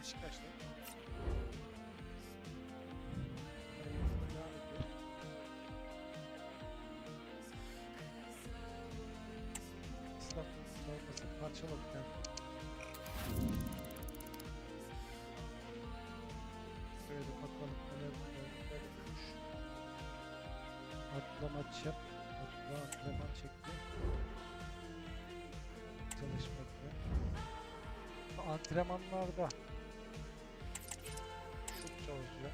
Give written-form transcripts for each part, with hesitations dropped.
Beşiktaş'ta. İstanbul'un parçaladık yani. Böyle bakalım neler olmuş. Atla maç yap. Atla antrenman çekti. Çalışmakta. Antrenmanlarda şut çalışacak.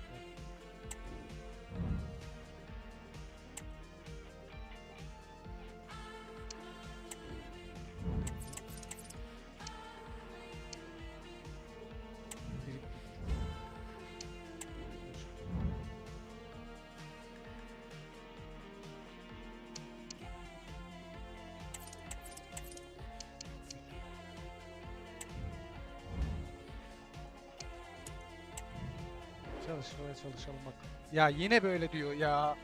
Çalışmaya çalışalım bak. Ya yine böyle diyor ya.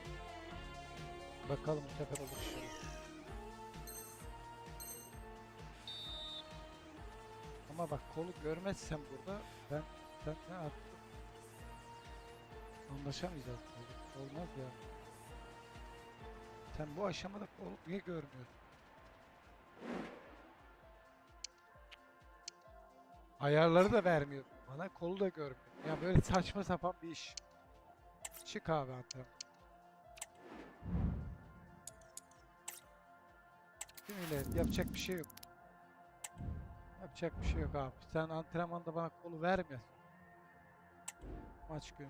Bakalım bu sefer olur inşallah. Ama bak kolu görmezsem burada ben ne yaptım? Anlaşamayacağız. Olmaz ya. Sen bu aşamada kolu niye görmüyorsun? Ayarları da vermiyor. Bana kolu da görmüyor. Ya böyle saçma sapan bir iş. Çık abi antrenman. Şimdi yapacak bir şey yok. Yapacak bir şey yok abi. Sen antrenmanda bana kolu vermiyorsun. Maç günü.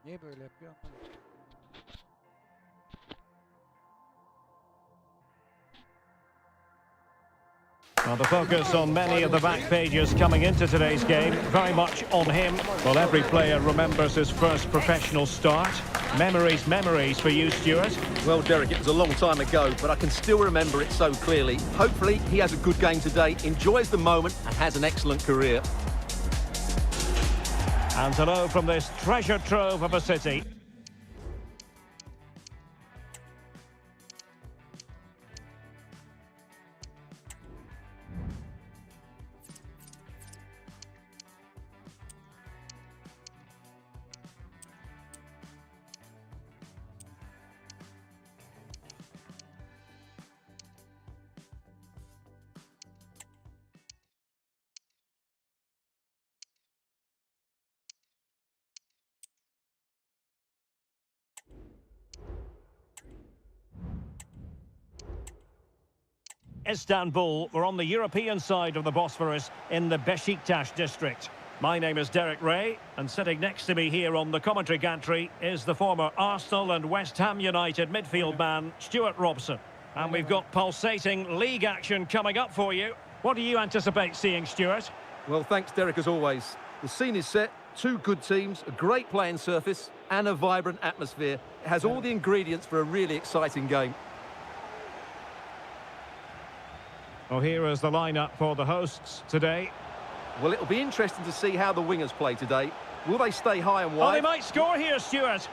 Niye böyle yapıyor anlamadım. Well, the focus on many of the back pages coming into today's game, very much on him. Well, every player remembers his first professional start. Memories for you, Stuart. Well, Derek, it was a long time ago, but I can still remember it so clearly. Hopefully, he has a good game today, enjoys the moment, and has an excellent career. And hello from this treasure trove of a city. Istanbul, we're on the European side of the Bosphorus in the Beşiktaş district. My name is Derek Ray, and sitting next to me here on the commentary gantry is the former Arsenal and West Ham United midfield man, Stuart Robson. And we've got pulsating league action coming up for you. What do you anticipate seeing, Stuart? Well, thanks, Derek, as always. The scene is set, two good teams, a great playing surface, and a vibrant atmosphere. It has all the ingredients for a really exciting game. Well, here is the lineup for the hosts today. Well, it'll be interesting to see how the wingers play today. Will they stay high and Oh, they wide? might score here, Stuart.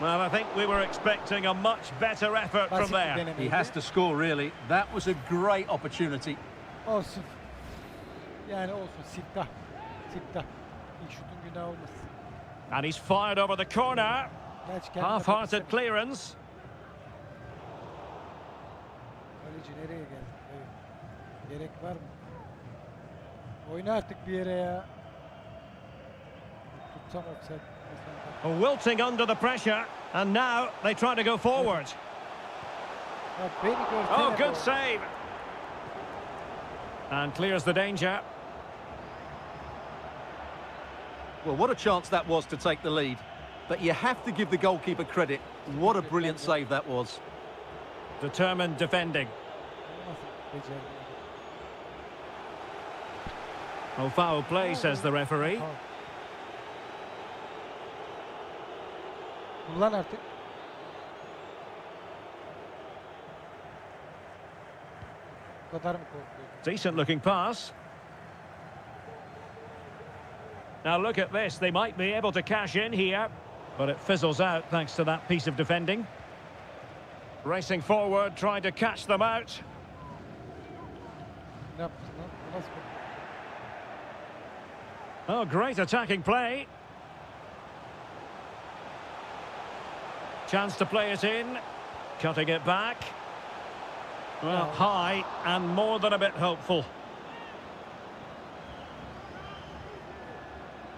Well, I think we were expecting a much better effort from there. He has to score, really. That was a great opportunity. Olsun. Yani olsun. Siftah. Siftah. İlk şutun günah olmasın. And he's fired over the corner. Half-hearted clearance. Kaleci nereye geldi? Gerek var mı? Oyna artık bir yere ya. Tutsam offside. Wilting under the pressure, and now they try to go forward. Oh, good save. And clears the danger. Well, what a chance that was to take the lead. But you have to give the goalkeeper credit. What a brilliant save that was. Determined defending. Oh, foul play, says the referee. Kullan artık. Bu kadar mı korkuyorsun? Decent looking pass. Now look at this, they might be able to cash in here, but it fizzles out thanks to that piece of defending. Racing forward, trying to catch them out. Ne yaptın lan? Bu nasıl Oh, great attacking play. Chance to play it in. Cutting it back. Well, high and more than a bit hopeful.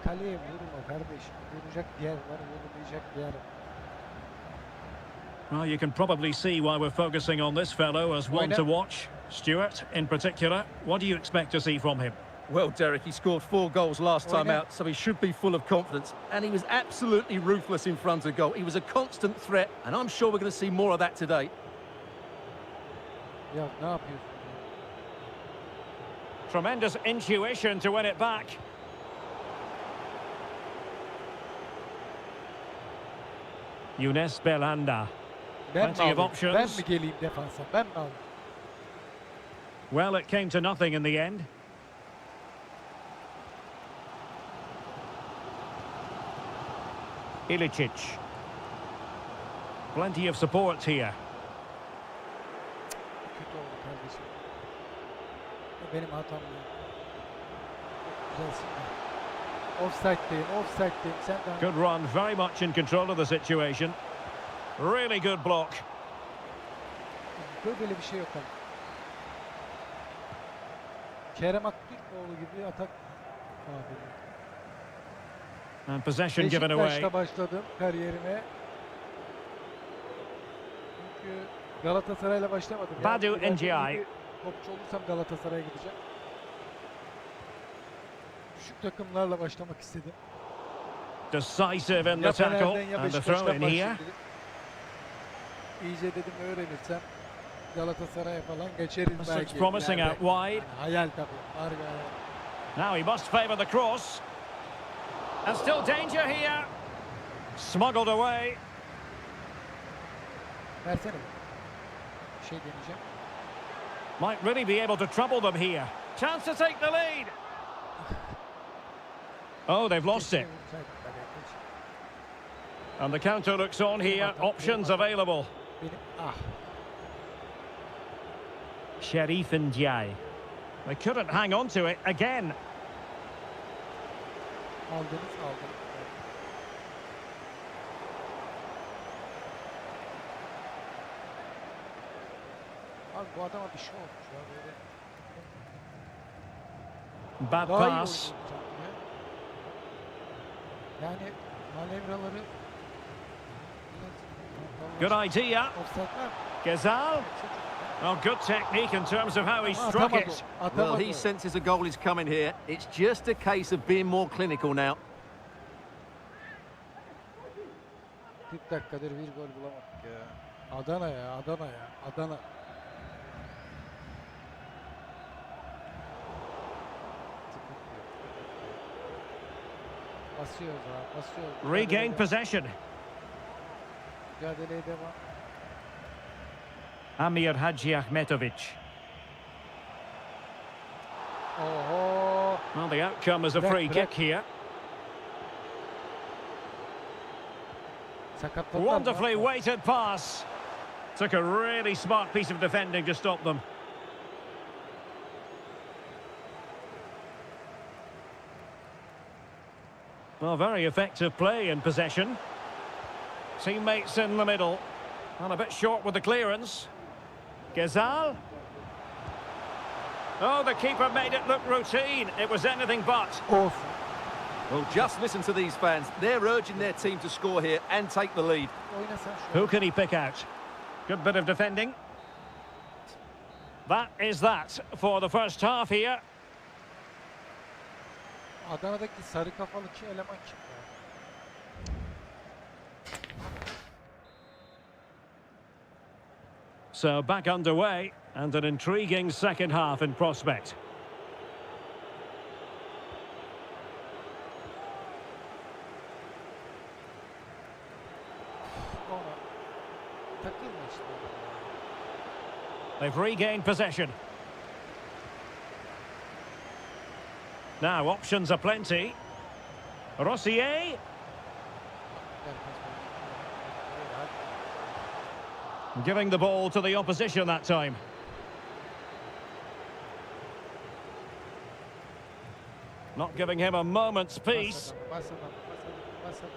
Kaleye vurma kardeşim. Vuracak bir yer var, vurmayacak bir yer var. Well, you can probably see why we're focusing on this fellow as one to watch. Stuart, in particular, what do you expect to see from him? Well, Derek, he scored 4 goals last time out, so he should be full of confidence. And he was absolutely ruthless in front of goal. He was a constant threat, and I'm sure we're going to see more of that today. Ya ne yapıyorsun? Tremendous intuition to win it back. Younes Belhanda. Plenty of options. Ben mi geleyim defansa? Ben mi alayım? Well, it came to nothing in the end. Ilicic. Plenty of support here. Kötü oldu kardeşim. O benim hatam ya. Güzelsin ya. Offside'deyim. Sen de... Good run, very much in control of the situation. Really good block. Böyle bir şey yok ama. Kerem Aktürkoğlu gibi atak abi. And possession given away. Beşiktaş'ta başladım kariyerime. Çünkü Galatasaray'la başlamadım. Badu Ndiaye. Topçu olursam Galatasaray'a gideceğim. Küçük takımlarla başlamak istedim. Decisive in the tackle and the throw in here. İyice dedim öğrenirsem Galatasaray'a falan geçeriz This belki. looks promising out wide. Yani hayal tabii. Harbi hayal. Now he must favour the cross. And still danger here. Smuggled away. Versene. Bir şey deneyeceğim. Might really be able to trouble them here. Chance to take the lead. Oh, they've lost it. And the counter looks on here. Options available. Sherif Ndiaye. They couldn't hang on to it again. Aldınız. Abi bu adama bir şey olmuş ya böyle. Bad Daha iyi pass. oynuyor sanki ya. Yani manevraları Good idea. offside'lar. Gezal. Oh, good technique in terms of how he struck it. Well, he senses a goal is coming here. It's just a case of being more clinical now. 40 dakikadır bir gol bulamadık ya. Adana. Basıyoruz. Regain possession. Mücadeleye devam. Amir Hadji Ahmetovic. Oho. Well, the outcome is a free kick here. Sakatladılar. Wonderfully weighted pass. Took a really smart piece of defending to stop them. Well, very effective play in possession. Teammates in the middle. And a bit short with the clearance. Gezal. Oh, the keeper made it look routine. It was anything but. Olsun. Well, just listen to these fans. They're urging their team to score here and take the lead. Who can he pick out? Good bit of defending. That is that for the first half here. Adana'daki sarı kafalı iki eleman kim ya? So back underway and an intriguing second half in prospect. Takılma işte. They've regained possession. Now options are plenty. Rossier. Giving the ball to the opposition that time. Not giving him a moment's peace. Bas adam, bas adam, bas adam.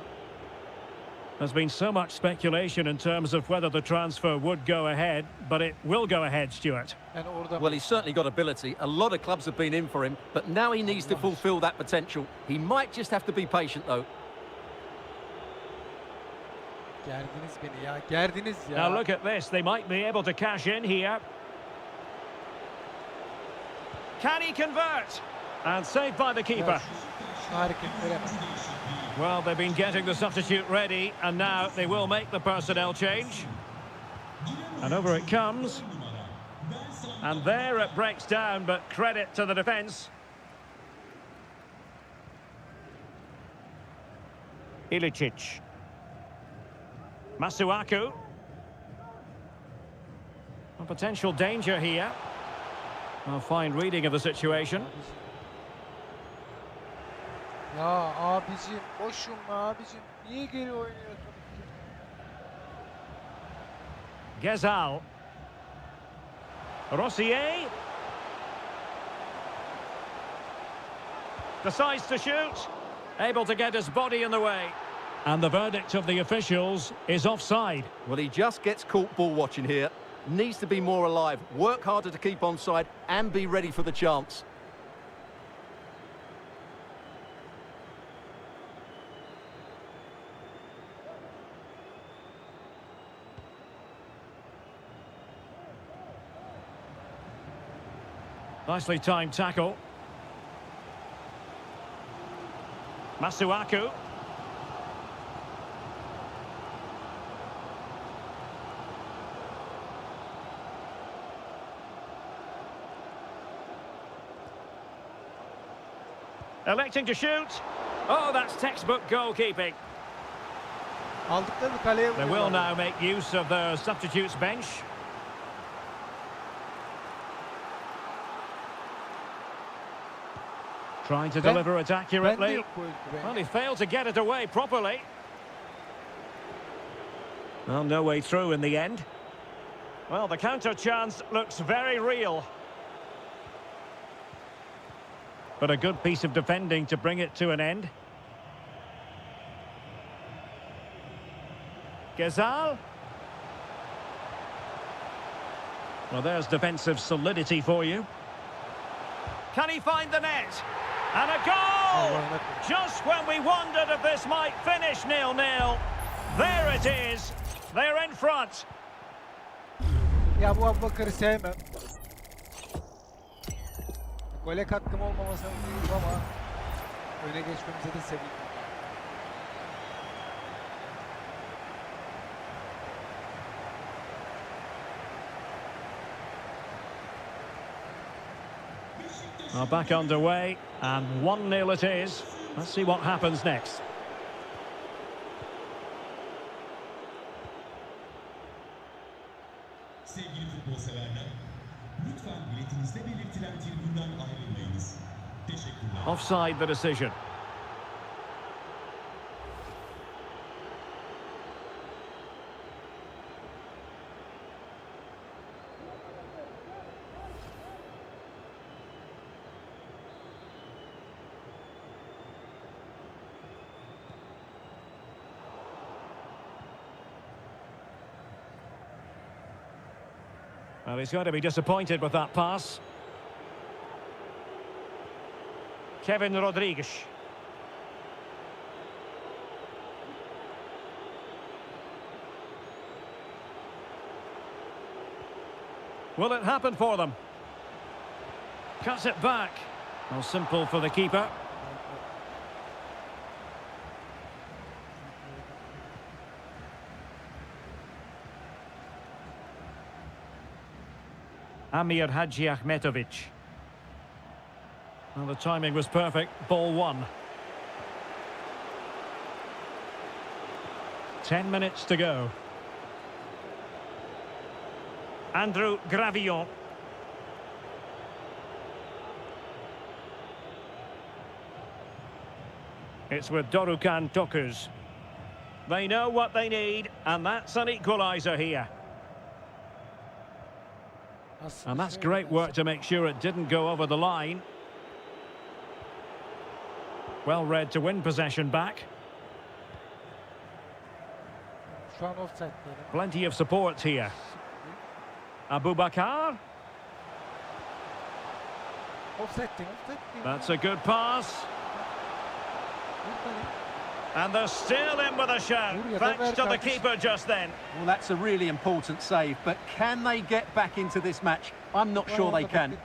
There's been so much speculation in terms of whether the transfer would go ahead, but it will go ahead, Stuart. Yani orada Well, he's certainly got ability. A lot of clubs have been in for him, but now he needs to fulfil that potential. He might just have to be patient, though. gerdiniz beni ya, gerdiniz ya. Now look at this, they might be able to cash in here. Can he convert? And saved by the keeper. Şu hareketleri bak. Well, they've been getting the substitute ready, and now they will make the personnel change. And over it comes. And there it breaks down, but credit to the defence. Ilicic. Masuaku. A potential danger here. A fine reading of the situation. Ya abicim, boşum abicim. Niye geri oynuyorsun? Gezal. Rossier. Decides to shoot. Able to get his body in the way. And the verdict of the officials is offside. Well, he just gets caught ball watching here. Needs to be more alive, work harder to keep onside, and be ready for the chance. Nicely timed tackle. Masuaku. Electing to shoot. Oh, that's textbook goalkeeping. Aldıklarını kaleye They will vuruyorlar. now make use of their substitutes bench. Trying to deliver it Bende accurately. yok bu ülke Well, be. he failed to get it away properly. Well, no way through in the end. Well, the counter chance looks very real. But a good piece of defending to bring it to an end. Gezal. Well, there's defensive solidity for you. Can he find the net? And a goal! Allah'ına koy. Just when we wondered if this might finish 0-0. There it is. They're in front. Ya bu Abubakar'ı sevmem. Gole katkım olmamasına mutluyum ama öne geçmemize de sevindim. Back underway, and 1-0 it is. Let's see what happens next. Sevgili futbol severler, lütfen biletinizde belirtilen tribünden ayrılmayınız. Teşekkürler. Offside the decision. Well, he's going to be disappointed with that pass. Kevin Rodriguez. Will it happen for them? Cuts it back. Well, simple for the keeper. Amir Hadji Ahmetovic. Well, the timing was perfect. Ball one. 10 minutes to go. Andrew Gravillon. It's with Dorukan Tokus. They know what they need, and that's an equaliser here. Aslında And that's şöyle great ben work to make sure it didn't go over the line. Well read to win possession back. Şu an offside'de. Plenty of support here. Abubakar. Offside değil. That's a good pass. And they're still in with a shout, thanks to the keeper just then. Well, that's a really important save, but can they get back into this match? I'm not sure they can.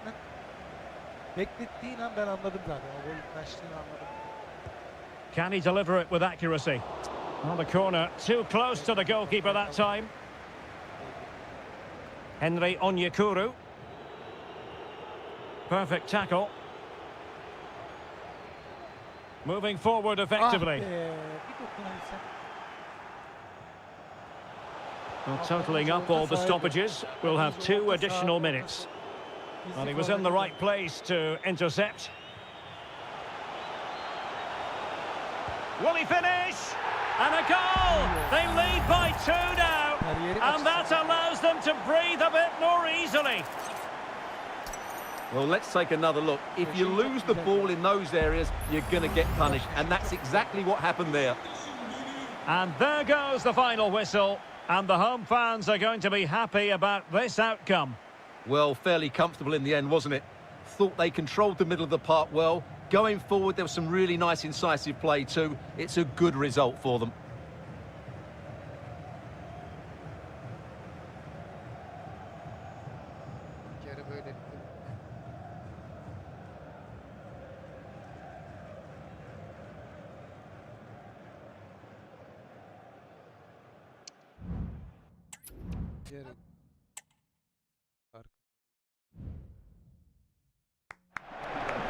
Beklettiğin an ben anladım zaten. O golün kaçtığını anladım. Can he deliver it with accuracy? On the corner, too close to the goalkeeper that time. Henry Onyekuru. Perfect tackle. Moving forward effectively. Well, totalling up all the stoppages, we'll have 2 additional minutes. And he was in the right place to intercept. Will he finish? And a goal! They lead by 2 now. And that allows them to breathe a bit more easily. Well, let's take another look. If you lose the ball in those areas, you're going to get punished. And that's exactly what happened there. And there goes the final whistle. And the home fans are going to be happy about this outcome. Well, fairly comfortable in the end, wasn't it? Thought they controlled the middle of the park well. Going forward, there was some really nice incisive play too. It's a good result for them.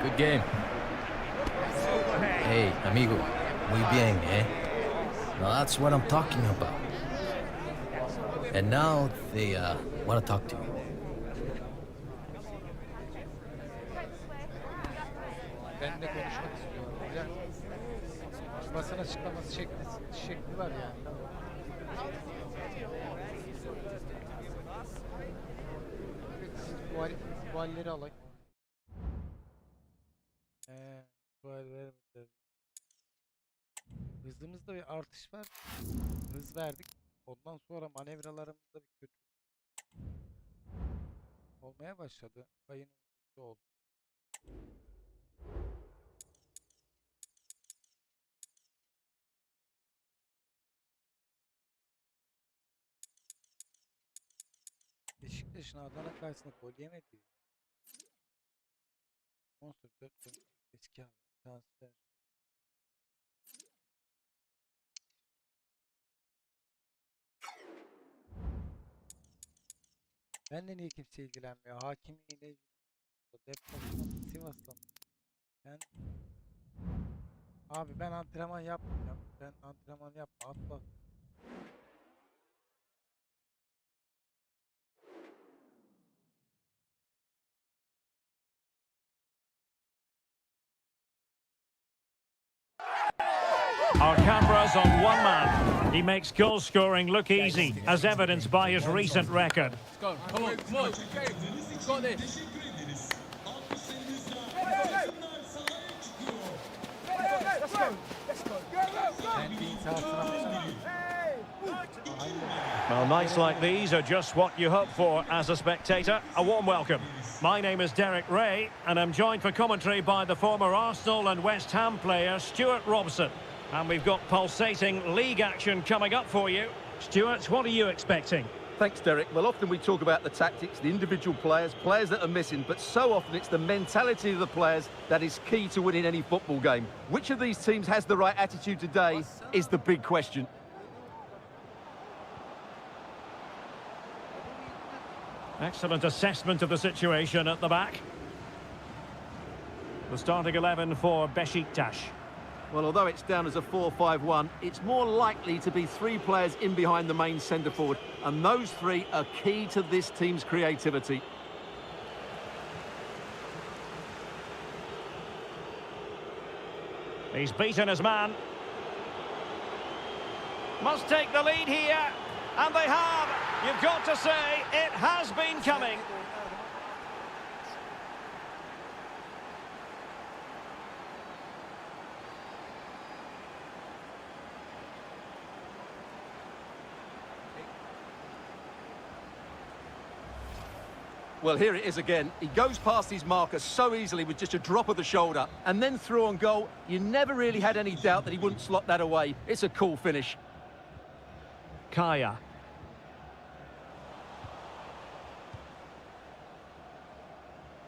Good game. Hey, amigo. Muy bien, eh? Now that's what I'm talking about. And now they want to talk to you. Ben de konuşmak istiyorum. Hocam. Basın açıklaması şekli var yani. Tuvalleri alayım. Tuval vermedi. Hızımızda bir artış var. Hız verdik. Ondan sonra manevralarımızda bir kötü olmaya başladı. Ayın oldu. Beşiktaş'ın Adana karşısında gol yemedi. 14 eski transfer. Benden niye kimse ilgilenmiyor? Hakimiyle deplasman Sivas'tan. Ben antrenman yapmayacağım. Ben antrenman yapma atla. Our camera's on one man. He makes goal scoring look easy, as evidenced by his recent record. Let's go. Come on, come on. Got this. Let's go. Let's go. Well, nights like these are just what you hope for as a spectator. A warm welcome. My name is Derek Ray, and I'm joined for commentary by the former Arsenal and West Ham player Stuart Robson. And we've got pulsating league action coming up for you. Stuart, what are you expecting? Thanks, Derek. Well, often we talk about the tactics, the individual players that are missing, but so often it's the mentality of the players that is key to winning any football game. Which of these teams has the right attitude today is the big question. Excellent assessment of the situation at the back. The starting 11 for Beşiktaş. Well, although it's down as a 4-5-1, it's more likely to be 3 players in behind the main centre-forward, and those 3 are key to this team's creativity. He's beaten his man. Must take the lead here, and they have. You've got to say, it has been coming. Well, here it is again. He goes past his marker so easily with just a drop of the shoulder, and then through on goal. You never really had any doubt that he wouldn't slot that away. It's a cool finish. Kaya.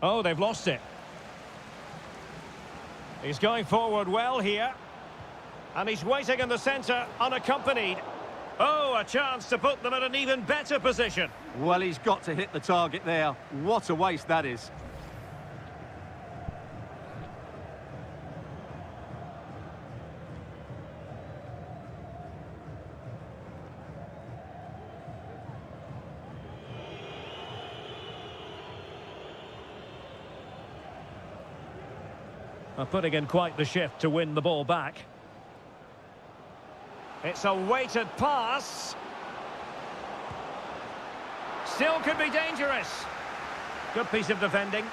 Oh, they've lost it. He's going forward well here. And he's waiting in the centre, unaccompanied. Oh, a chance to put them in an even better position. Well, he's got to hit the target there. What a waste that is. Putting in quite the shift to win the ball back. It's a weighted pass. Still could be dangerous. Good piece of defending.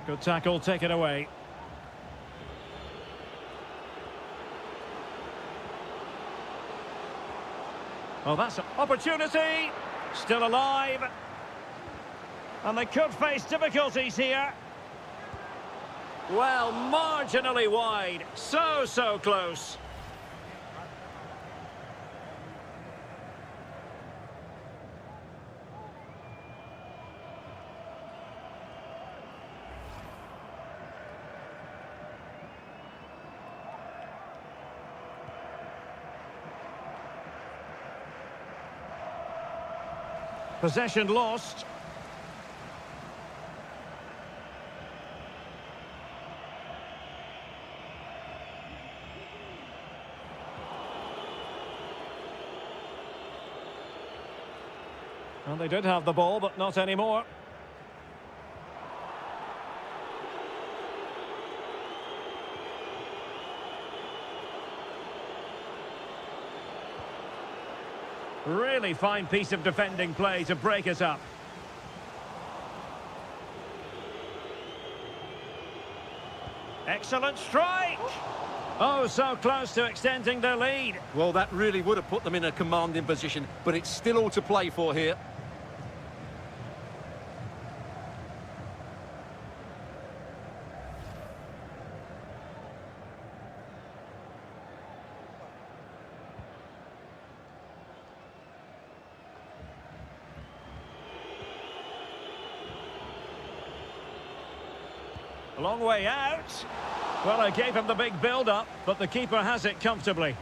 Good tackle, take it away. Oh, that's an opportunity. Still alive. And they could face difficulties here. Well, marginally wide. So close. Possession lost. Well, they did have the ball, but not anymore. Really fine piece of defending play to break us up. Excellent strike! Oh, so close to extending their lead. Well, that really would have put them in a commanding position, but it's still all to play for here. A long way out. Well, I gave him the big build-up, but the keeper has it comfortably.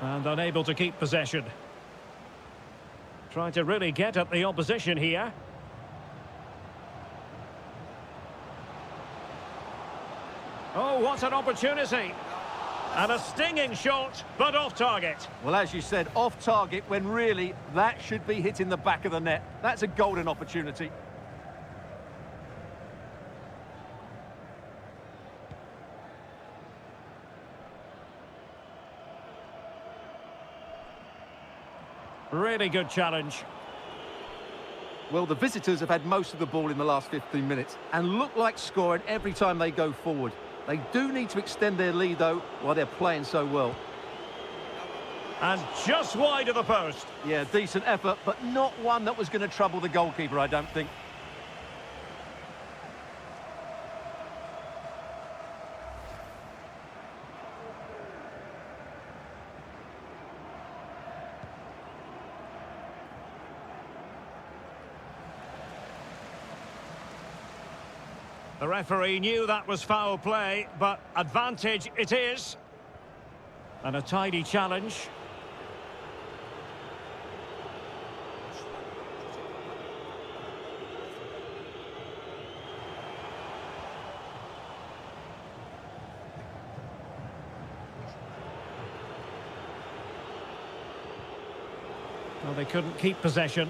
And unable to keep possession. Trying to really get at the opposition here. Oh, what an opportunity. And a stinging shot, but off target. Well, as you said, off target when really that should be hitting the back of the net. That's a golden opportunity. Really good challenge. Well, the visitors have had most of the ball in the last 15 minutes and look like scoring every time they go forward. They do need to extend their lead, though, while they're playing so well. And just wide of the post. Yeah, decent effort, but not one that was going to trouble the goalkeeper, I don't think. The referee knew that was foul play, but advantage it is. And a tidy challenge. Well, they couldn't keep possession.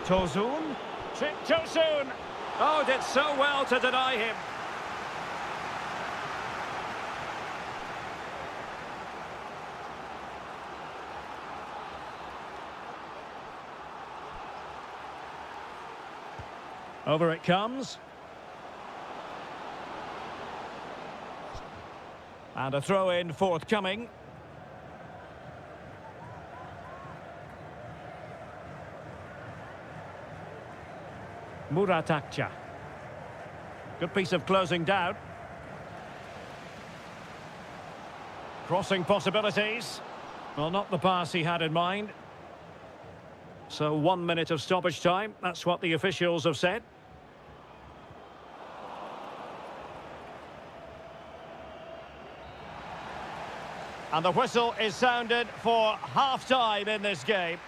Tosun. Tosun. Oh, did so well to deny him. Over it comes. And a throw-in forthcoming. Muratakcha. Good piece of closing down. Crossing possibilities. Well, not the pass he had in mind. So 1 minute of stoppage time. That's what the officials have said. And the whistle is sounded for half-time in this game.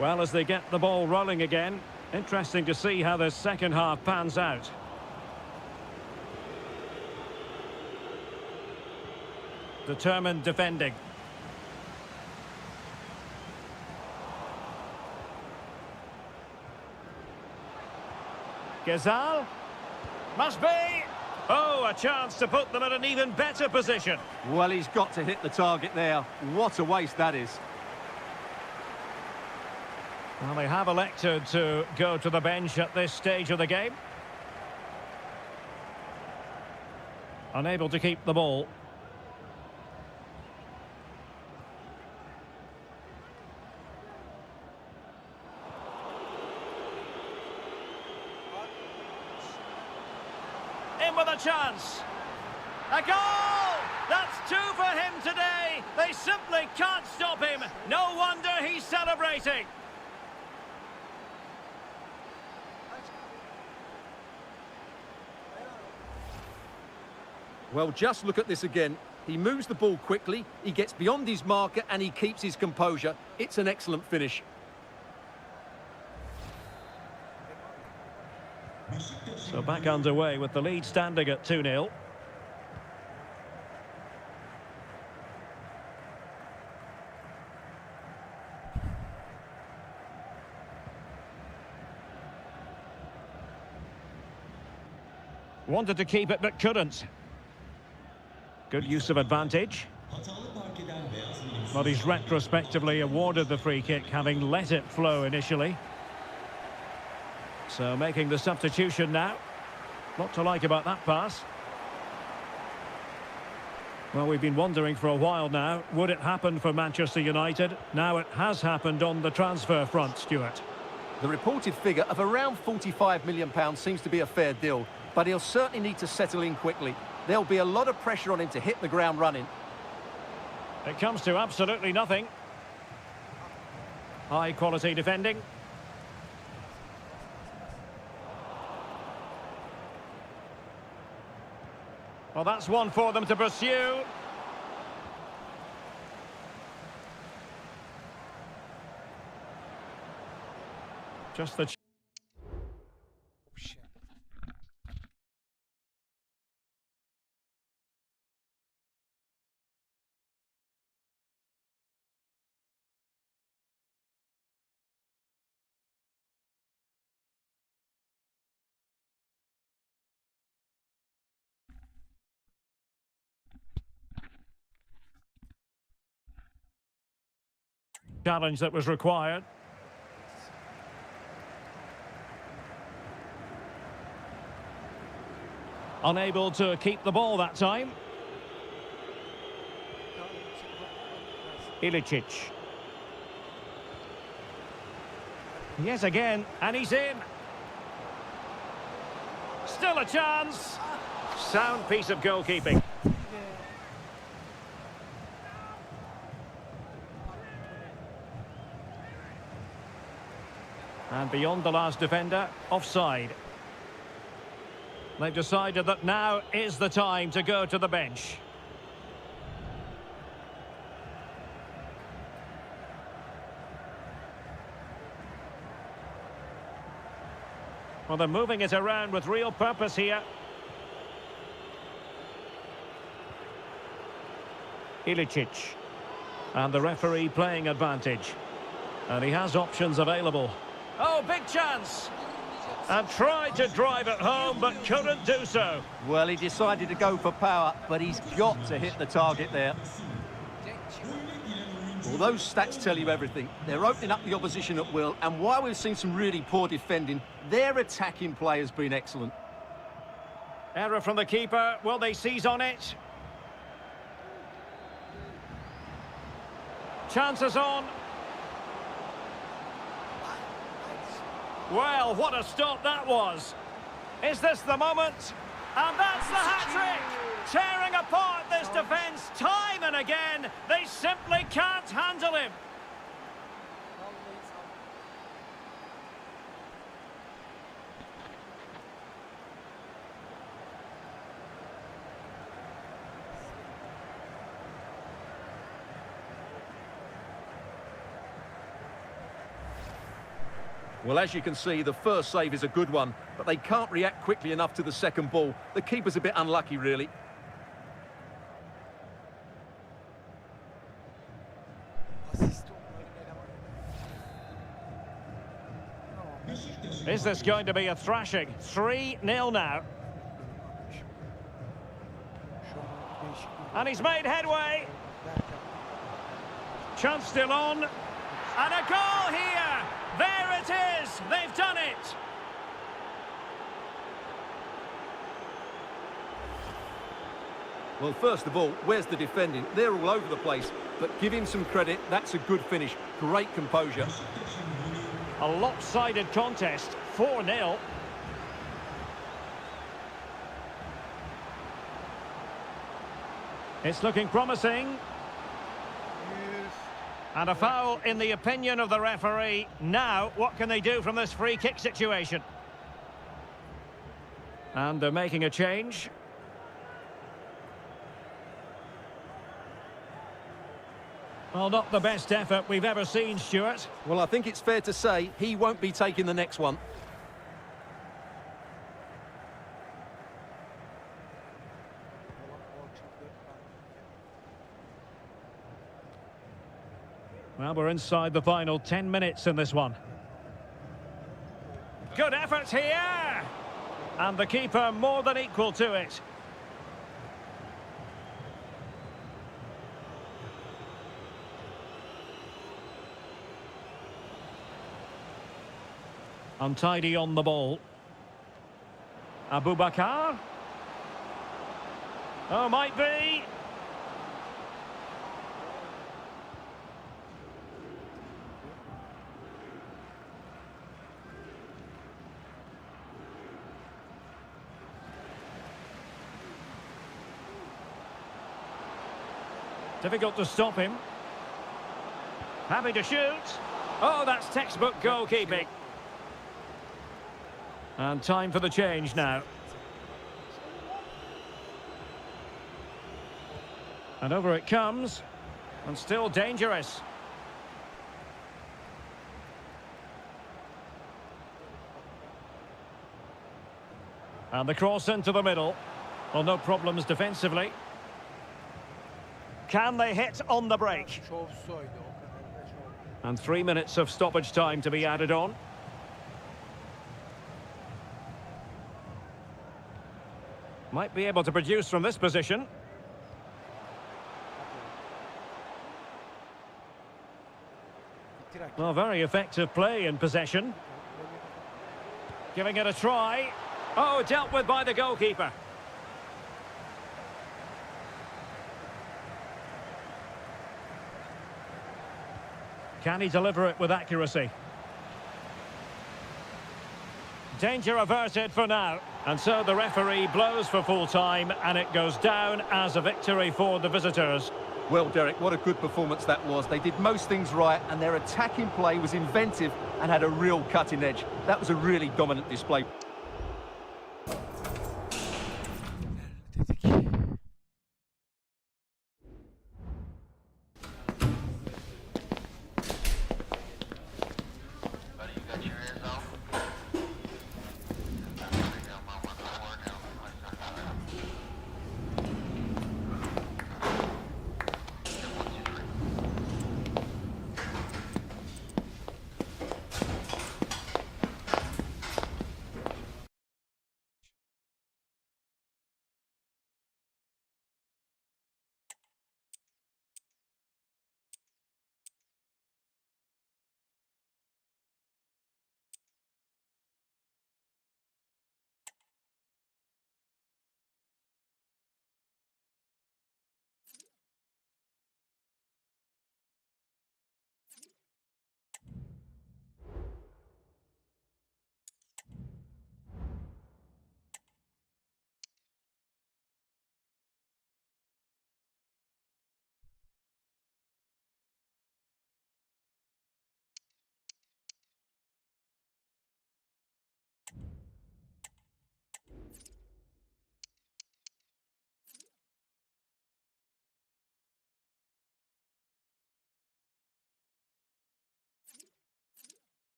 Well, as they get the ball rolling again, interesting to see how the second half pans out. Determined defending. Gezal. Must be. Oh, a chance to put them in an even better position. Well, he's got to hit the target there. What a waste that is. Well, they have elected to go to the bench at this stage of the game. Unable to keep the ball. In with a chance. A goal! That's 2 for him today. They simply can't stop him. No wonder he's celebrating. Well, just look at this again. He moves the ball quickly, he gets beyond his marker and he keeps his composure. It's an excellent finish. So back underway with the lead standing at 2-0. Wanted to keep it but couldn't. Good use of advantage. But he's retrospectively awarded the free kick, having let it flow initially. So making the substitution now. What to like about that pass? Well, we've been wondering for a while now, would it happen for Manchester United? Now it has happened on the transfer front, Stuart. The reported figure of around £45 million seems to be a fair deal, but he'll certainly need to settle in quickly. There'll be a lot of pressure on him to hit the ground running. It comes to absolutely nothing. High quality defending. Well, that's one for them to pursue. Just the... challenge that was required. Unable to keep the ball that time. Ilicic. Yes, again, and he's in. Still a chance. Sound piece of goalkeeping. And beyond the last defender, offside. They've decided that now is the time to go to the bench. Well, they're moving it around with real purpose here. Ilicic. And the referee playing advantage. And he has options available. Oh, big chance! and tried to drive it home but couldn't do so. Well, he decided to go for power, but he's got to hit the target there. Well, those stats tell you everything. They're opening up the opposition at will, and while we've seen some really poor defending, their attacking play has been excellent. Error from the keeper. Will they seize on it? Chances on. Well, what a stop that was. Is this the moment? And that's the hat-trick! Tearing apart this defence time and again. They simply can't handle him. Well, as you can see, the first save is a good one, but they can't react quickly enough to the second ball. The keeper's a bit unlucky, really. Is this going to be a thrashing? 3-0 now. And he's made headway. Chance still on. And a goal here. There it is. They've done it. Well, first of all, where's the defending? They're all over the place, but give him some credit. That's a good finish. Great composure. A lopsided contest. 4-0. It's looking promising. And a foul in the opinion of the referee. Now, what can they do from this free kick situation? And they're making a change. Well, not the best effort we've ever seen, Stuart. Well, I think it's fair to say he won't be taking the next one. Well, we're inside the final 10 minutes in this one. Good effort here! And the keeper more than equal to it. Untidy on the ball. Abubakar. Oh, might be. Difficult to stop him. Happy to shoot. Oh, that's textbook goalkeeping. And time for the change now. And over it comes. And still dangerous. And the cross into the middle. Well, no problems defensively. Can they hit on the break? And 3 minutes of stoppage time to be added on. Might be able to produce from this position. Well, very effective play in possession. Giving it a try. Oh, dealt with by the goalkeeper. Can he deliver it with accuracy? Danger averted for now. And so the referee blows for full time and it goes down as a victory for the visitors. Well, Derek, what a good performance that was. They did most things right and their attacking play was inventive and had a real cutting edge. That was a really dominant display.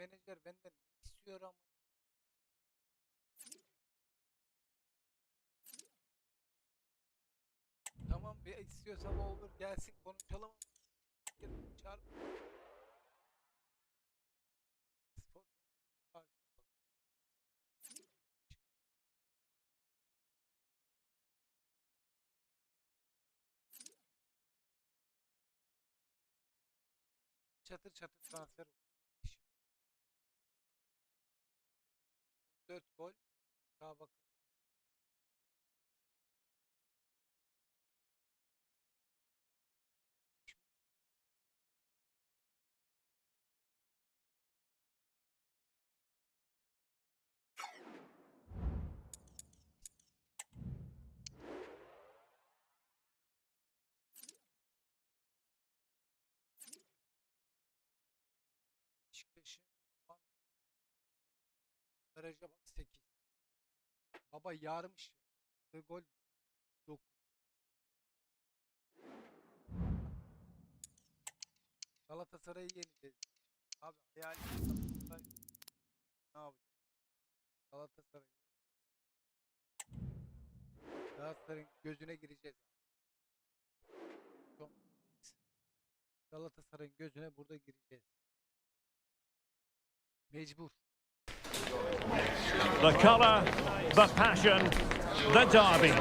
menajer benden ne istiyor ama? Tamam bir istiyorsam olur gelsin konuşalım. Çağır. Spor çatır çatır transfer oldu. 4 gol. Daha bakın. Beşiktaş'ın puan averaja bak 8. Baba yarmış ya. Attığı gol 9. Galatasaray'ı yeneceğiz. Abi hayal Galatasaray ne yapacak? Galatasaray'ın gözüne gireceğiz. Çok- Galatasaray'ın gözüne burada gireceğiz. Mecbur. The colour, the passion, the derby.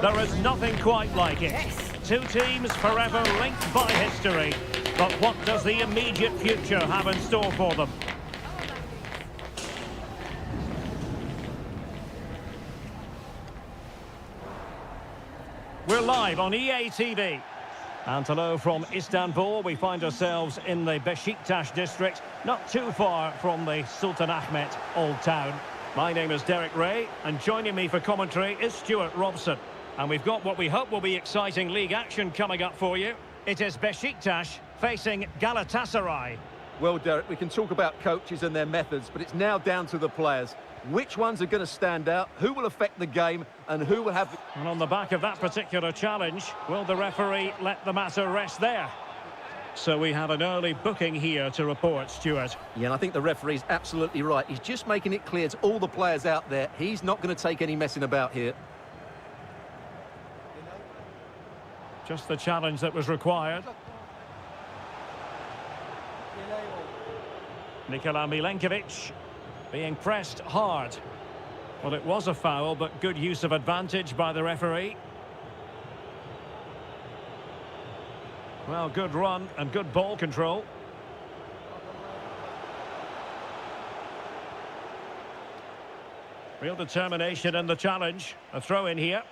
There is nothing quite like it. Two teams forever linked by history. But what does the immediate future have in store for them? We're live on EA TV. And hello from Istanbul. We find ourselves in the Beşiktaş district, not too far from the Sultanahmet Old Town. My name is Derek Ray, and joining me for commentary is Stuart Robson. And we've got what we hope will be exciting league action coming up for you. It is Beşiktaş facing Galatasaray. Well, Derek, we can talk about coaches and their methods, but it's now down to the players. Which ones are going to stand out, who will affect the game, and who will have... And on the back of that particular challenge, will the referee let the matter rest there? So we have an early booking here to report, Stuart. Yeah, and I think the referee's absolutely right. He's just making it clear to all the players out there, he's not going to take any messing about here. Just the challenge that was required. Nikola Milenkovic being pressed hard. Well, it was a foul, but good use of advantage by the referee. Well, good run and good ball control. Real determination in the challenge. A throw in here.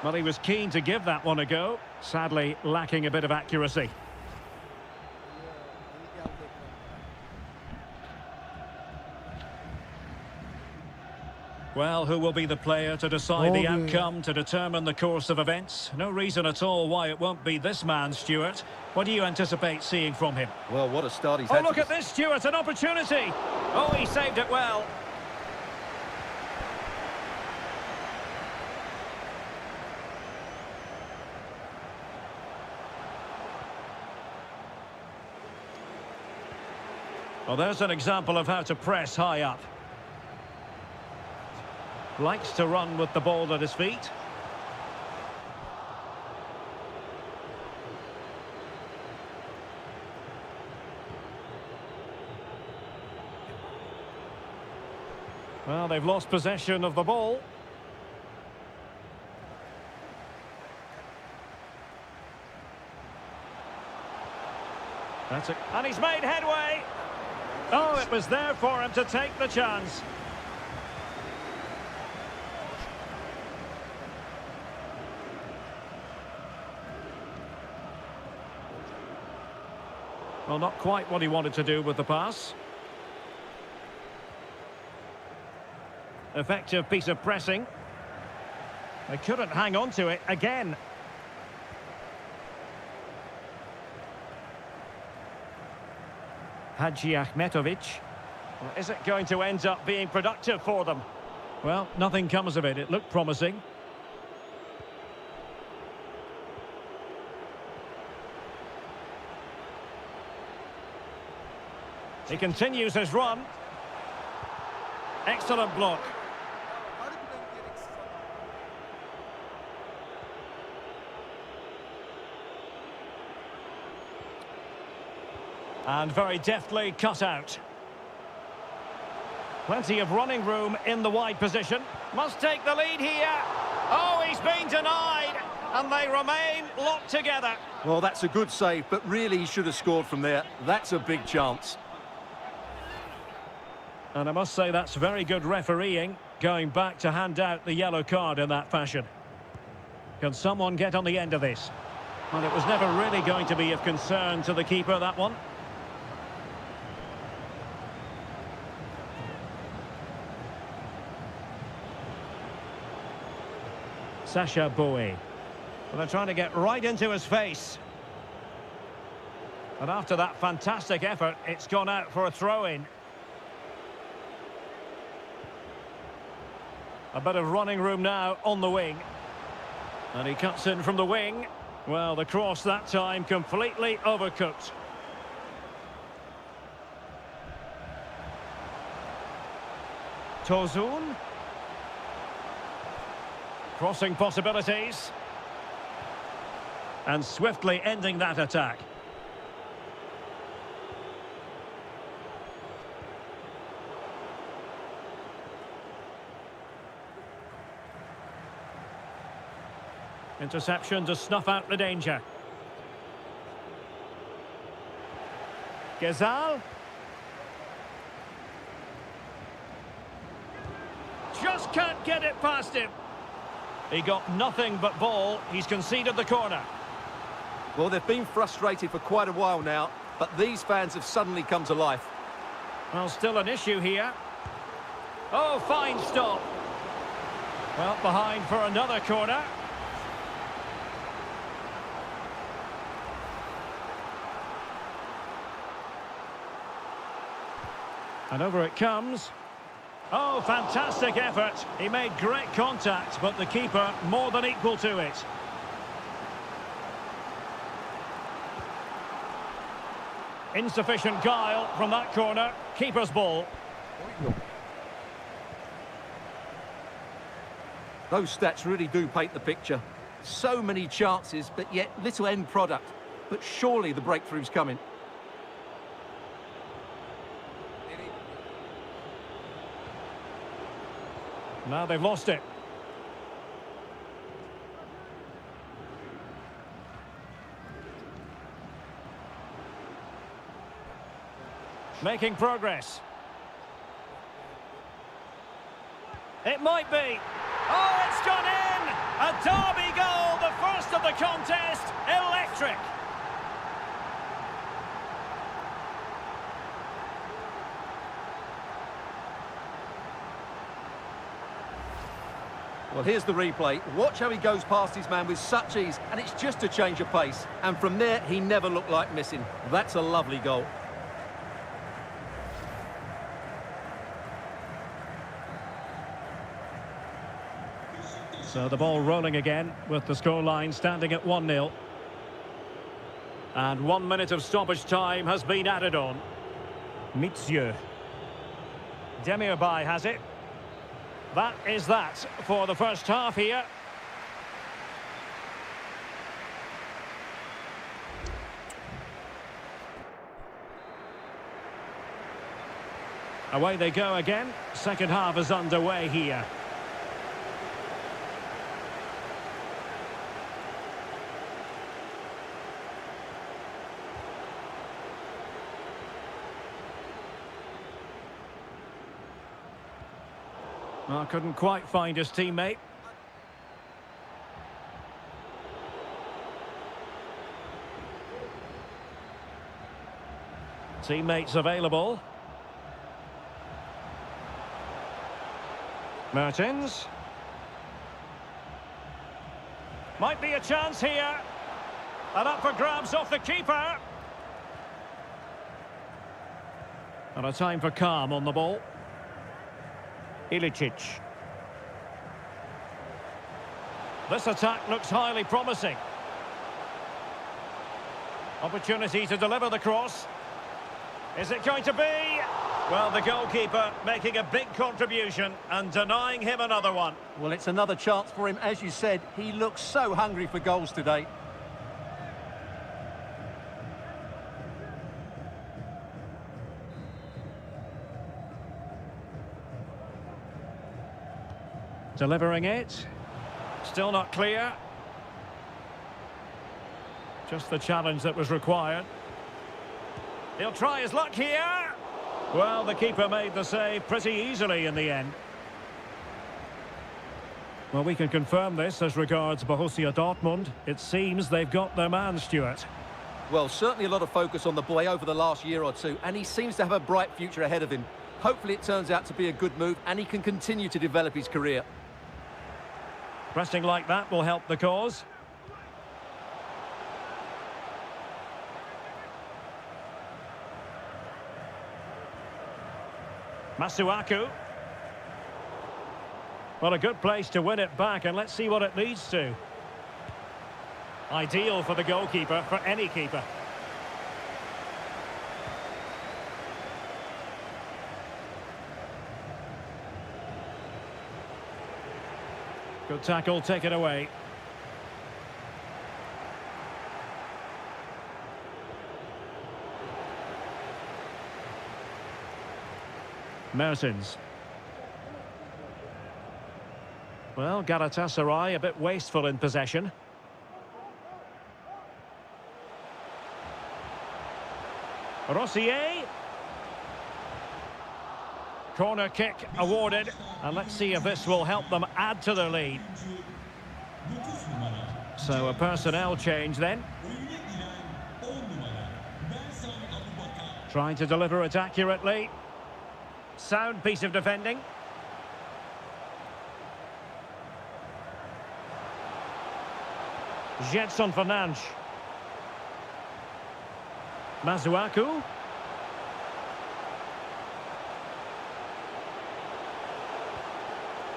Well, he was keen to give that one a go. Sadly, lacking a bit of accuracy. Well, who will be the player to decide the outcome, to determine the course of events? No reason at all why it won't be this man, Stuart. What do you anticipate seeing from him? Well, what a start he's Oh, had. look at this, Stuart, an opportunity. Oh, he saved it well. Well, there's an example of how to press high up. Likes to run with the ball at his feet. Well, they've lost possession of the ball. That's it. And he's made headway. Oh, it was there for him to take the chance. Well, not quite what he wanted to do with the pass. Effective piece of pressing. They couldn't hang on to it again. Hadji Ahmetovic. Well, is it going to end up being productive for them? Well, nothing comes of it. It looked promising. He continues his run. Excellent block. Harbiden gereksiz adam. And very deftly cut out. Plenty of running room in the wide position. Must take the lead here. Oh, he's been denied. And they remain locked together. Well, that's a good save, but really he should have scored from there. That's a big chance. And I must say that's very good refereeing, going back to hand out the yellow card in that fashion. Can someone get on the end of this? Well, it was never really going to be of concern to the keeper, that one. Sasha Bowie. Well, they're trying to get right into his face. And after that fantastic effort, it's gone out for a throw-in. A bit of running room now on the wing. And he cuts in from the wing. Well, the cross that time completely overcooked. Tozun. Crossing possibilities. And swiftly ending that attack. Interception to snuff out the danger. Gezal. Just can't get it past him. He got nothing but ball. He's conceded the corner. Well, they've been frustrated for quite a while now, but these fans have suddenly come to life. Well, still an issue here. Oh, fine stop. Well, behind for another corner. And over it comes. Oh, fantastic effort. He made great contact, but the keeper more than equal to it. Insufficient guile from that corner. Keeper's ball. Those stats really do paint the picture. So many chances, but yet little end product. But surely the breakthrough's coming. Now they've lost it. Making progress. It might be. Oh, it's gone in! A derby goal, the first of the contest. Electric. Well, here's the replay. Watch how he goes past his man with such ease, and it's just a change of pace. And from there, he never looked like missing. That's a lovely goal. So the ball rolling again with the scoreline standing at 1-0. And 1 minute of stoppage time has been added on. Mitsieu. Demirbay has it. That is that for the first half here. Away they go again. Second half is underway here. Well, couldn't quite find his teammate. Teammates available. Mertens. Might be a chance here. And up for grabs off the keeper. And a time for calm on the ball. Ilicic. This attack looks highly promising. Opportunity to deliver the cross. Is it going to be? Well, the goalkeeper making a big contribution and denying him another one. Well, it's another chance for him. As you said, he looks so hungry for goals today. Delivering it. Still not clear. Just the challenge that was required. He'll try his luck here. Well, the keeper made the save pretty easily in the end. Well, we can confirm this as regards Borussia Dortmund. It seems they've got their man, Stuart. Well, certainly a lot of focus on the boy over the last year or two, and he seems to have a bright future ahead of him. Hopefully it turns out to be a good move, and he can continue to develop his career. Pressing like that will help the cause. Masuaku. Well, a good place to win it back, and let's see what it leads to. Ideal for the goalkeeper, for any keeper. Good tackle, take it away. Mertens. Well, Galatasaray a bit wasteful in possession. Rossier. Corner kick awarded, and let's see if this will help them add to their lead. So a personnel change then. Trying to deliver it accurately. Sound piece of defending. Jetson Fernandes. Masuaku.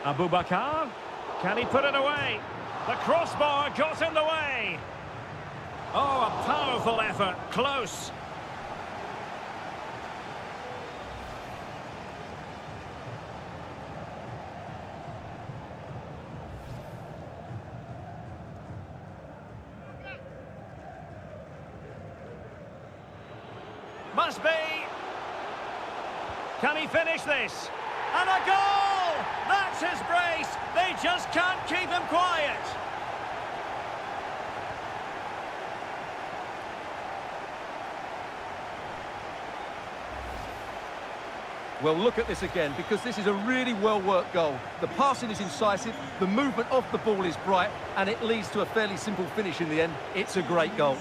Abubakar. Can he put it away? The crossbar got in the way. Oh, a powerful effort. Close. Must be. Can he finish this? And a goal! That's his brace. They just can't keep him quiet. Well, look at this again, because this is a really well-worked goal. The passing is incisive, the movement off the ball is bright, and it leads to a fairly simple finish in the end. It's a great goal.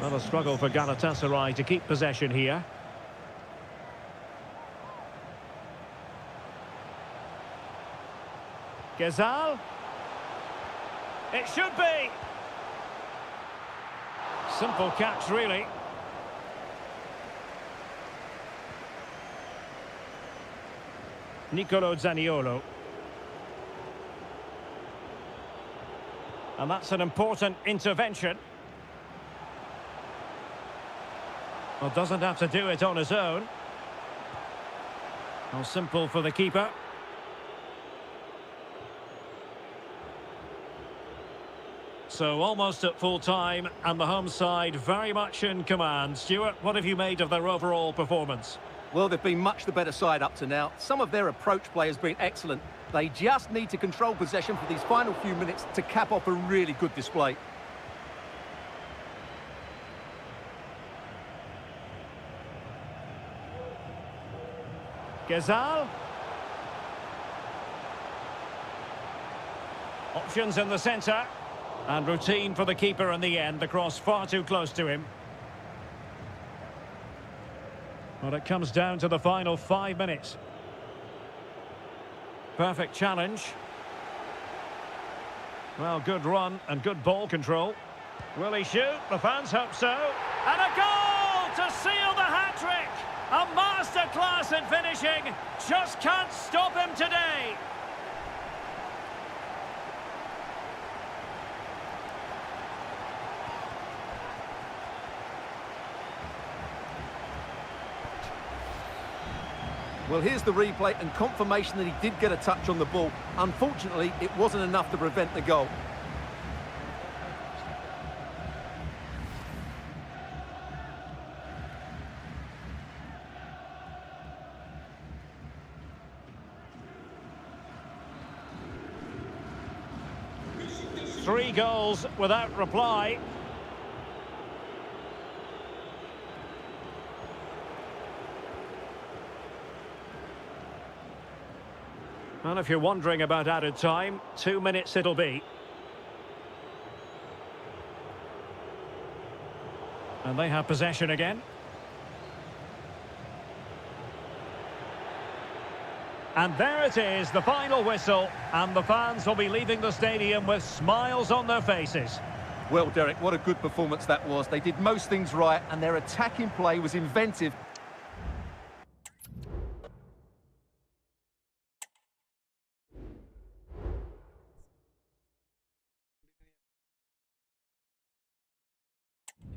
Well, a struggle for Galatasaray to keep possession here. Gezal. It should be. Simple catch, really. Nicolo Zaniolo. And that's an important intervention. Well, doesn't have to do it on his own. Well, simple for the keeper. So almost at full time, and the home side very much in command. Stuart, what have you made of their overall performance? Well, they've been much the better side up to now. Some of their approach play has been excellent. They just need to control possession for these final few minutes to cap off a really good display. Gezal. Options in the centre. And routine for the keeper in the end. The cross far too close to him. Well, it comes down to the final 5 minutes. Perfect challenge. Well, good run and good ball control. Will he shoot? The fans hope so. And a goal to seal the hat-trick! A masterclass in finishing. Just can't stop him today. Well, here's the replay and confirmation that he did get a touch on the ball. Unfortunately, it wasn't enough to prevent the goal. Three goals without reply. And if you're wondering about added time, 2 minutes it'll be. And they have possession again. And there it is, the final whistle, and the fans will be leaving the stadium with smiles on their faces. Well, Derek, what a good performance that was. They did most things right, and their attacking play was inventive.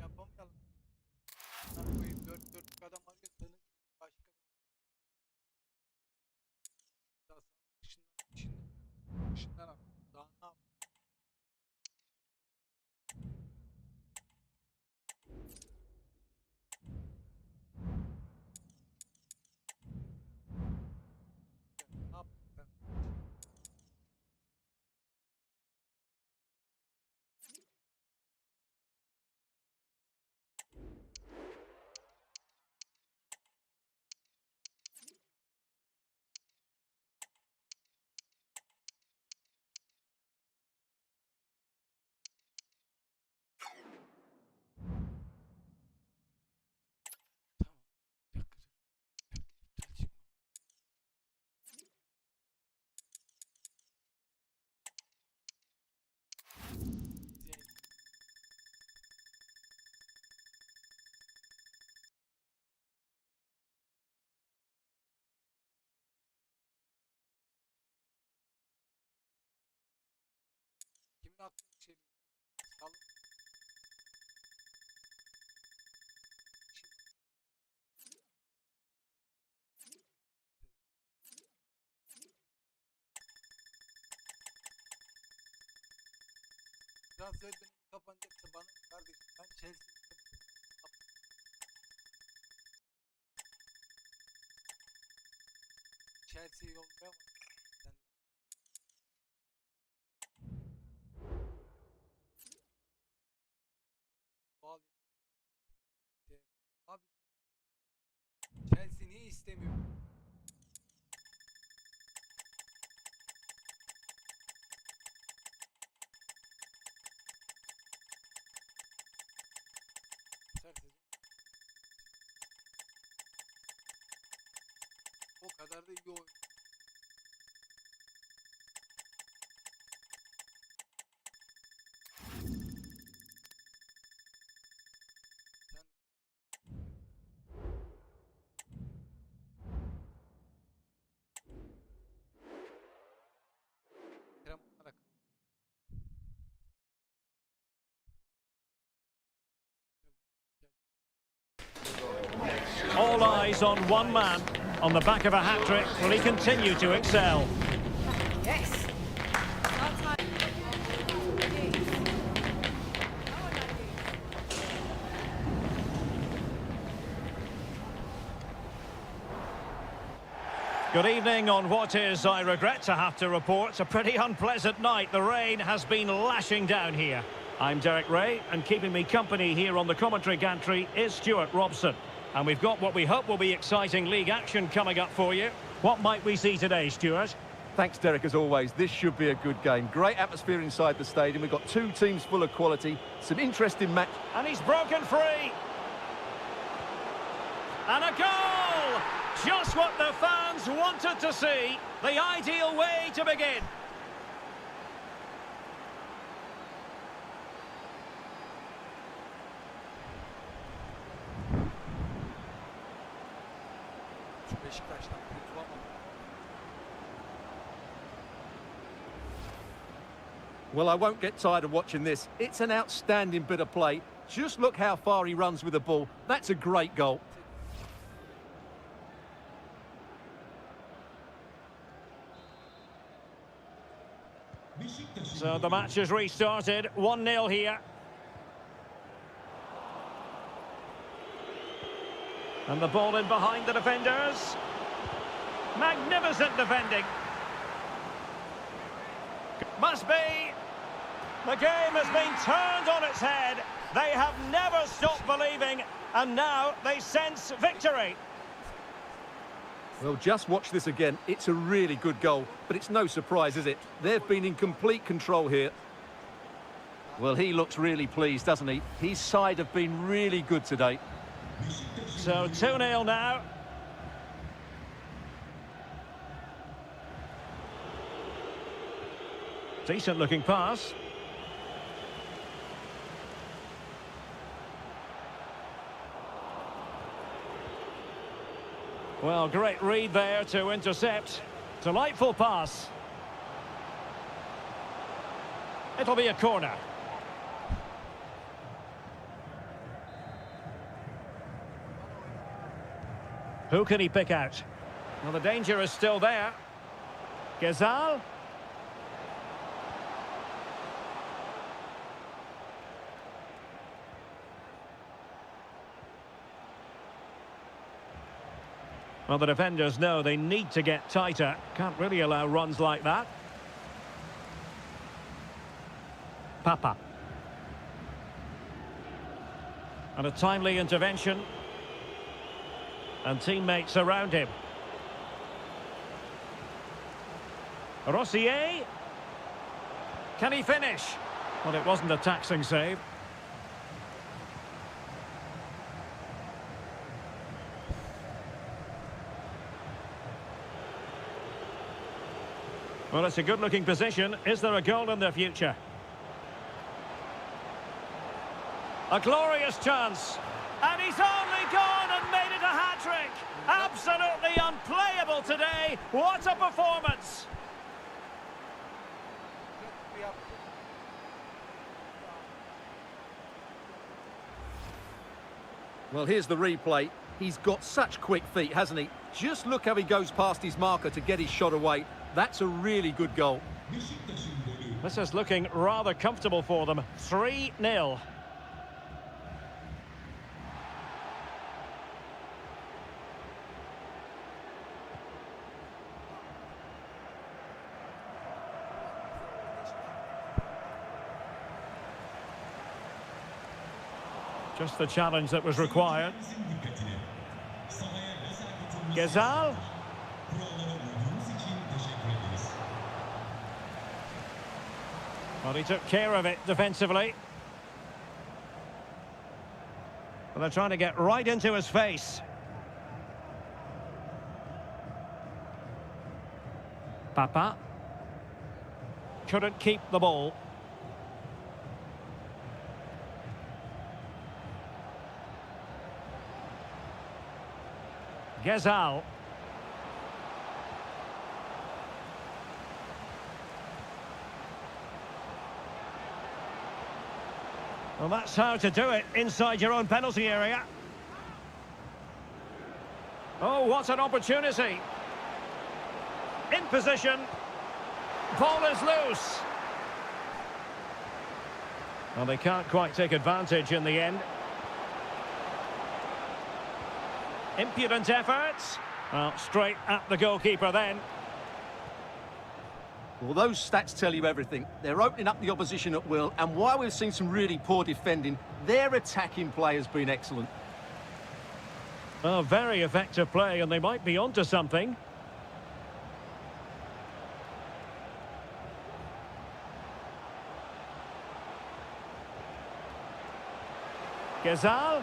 Yapamayalım. Ben koyayım 4-4'lük adam arıyor senin başka dışından al. Daha ne yap? Ne yap? Kimin aklına şey salın. Transfer dönemi kapanacaksa bana kardeşim ben Chelsea istemedim. Chelsea'yi yollayamam. Abi Chelsea niye istemiyor? O kadar da iyi oyun. All eyes on one man. On the back of a hat-trick, will he continue to excel? Yes. Good evening on what is, I regret to have to report, a pretty unpleasant night. The rain has been lashing down here. I'm Derek Ray, and keeping me company here on the commentary gantry is Stuart Robson. And we've got what we hope will be exciting league action coming up for you. What might we see today, Stuart? Thanks, Derek, as always. This should be a good game. Great atmosphere inside the stadium. We've got two teams full of quality. Some interesting match. And he's broken free. And a goal! Just what the fans wanted to see. The ideal way to begin. Şu Beşiktaş'tan kurtulamadım. Well, I won't get tired of watching this. It's an outstanding bit of play. Just look how far he runs with the ball. That's a great goal. So the match has restarted, 1-0 here. And the ball in behind the defenders. Magnificent defending. Must be. The game has been turned on its head. They have never stopped believing, and now they sense victory. Well, just watch this again. It's a really good goal, but it's no surprise, is it? They've been in complete control here. Well, he looks really pleased, doesn't he? His side have been really good today. So 2-0 now. Decent looking pass. Well, great read there to intercept. Delightful pass. It'll be a corner. Who can he pick out? Well, the danger is still there. Gezal. Well, the defenders know they need to get tighter. Can't really allow runs like that. Papa. And a timely intervention. And teammates around him. Rossier. Can he finish? Well, it wasn't a taxing save. Well, it's a good-looking position. Is there a goal in the future? A glorious chance. And he's only gone and made it a hat-trick. Absolutely unplayable today. What a performance. Well, here's the replay. He's got such quick feet, hasn't he? Just look how he goes past his marker to get his shot away. That's a really good goal. This is looking rather comfortable for them. 3-0. Just the challenge that was required. Gezal. Well, he took care of it defensively. Well, they're trying to get right into his face. Papa. Couldn't keep the ball. Gezal. Well, that's how to do it inside your own penalty area. Oh, what an opportunity. In position. Ball is loose. Well, they can't quite take advantage in the end. Impudent efforts. Well, straight at the goalkeeper then. Well, those stats tell you everything. They're opening up the opposition at will, and while we've seen some really poor defending, their attacking play has been excellent. Oh, very effective play, and they might be onto something. Gezal.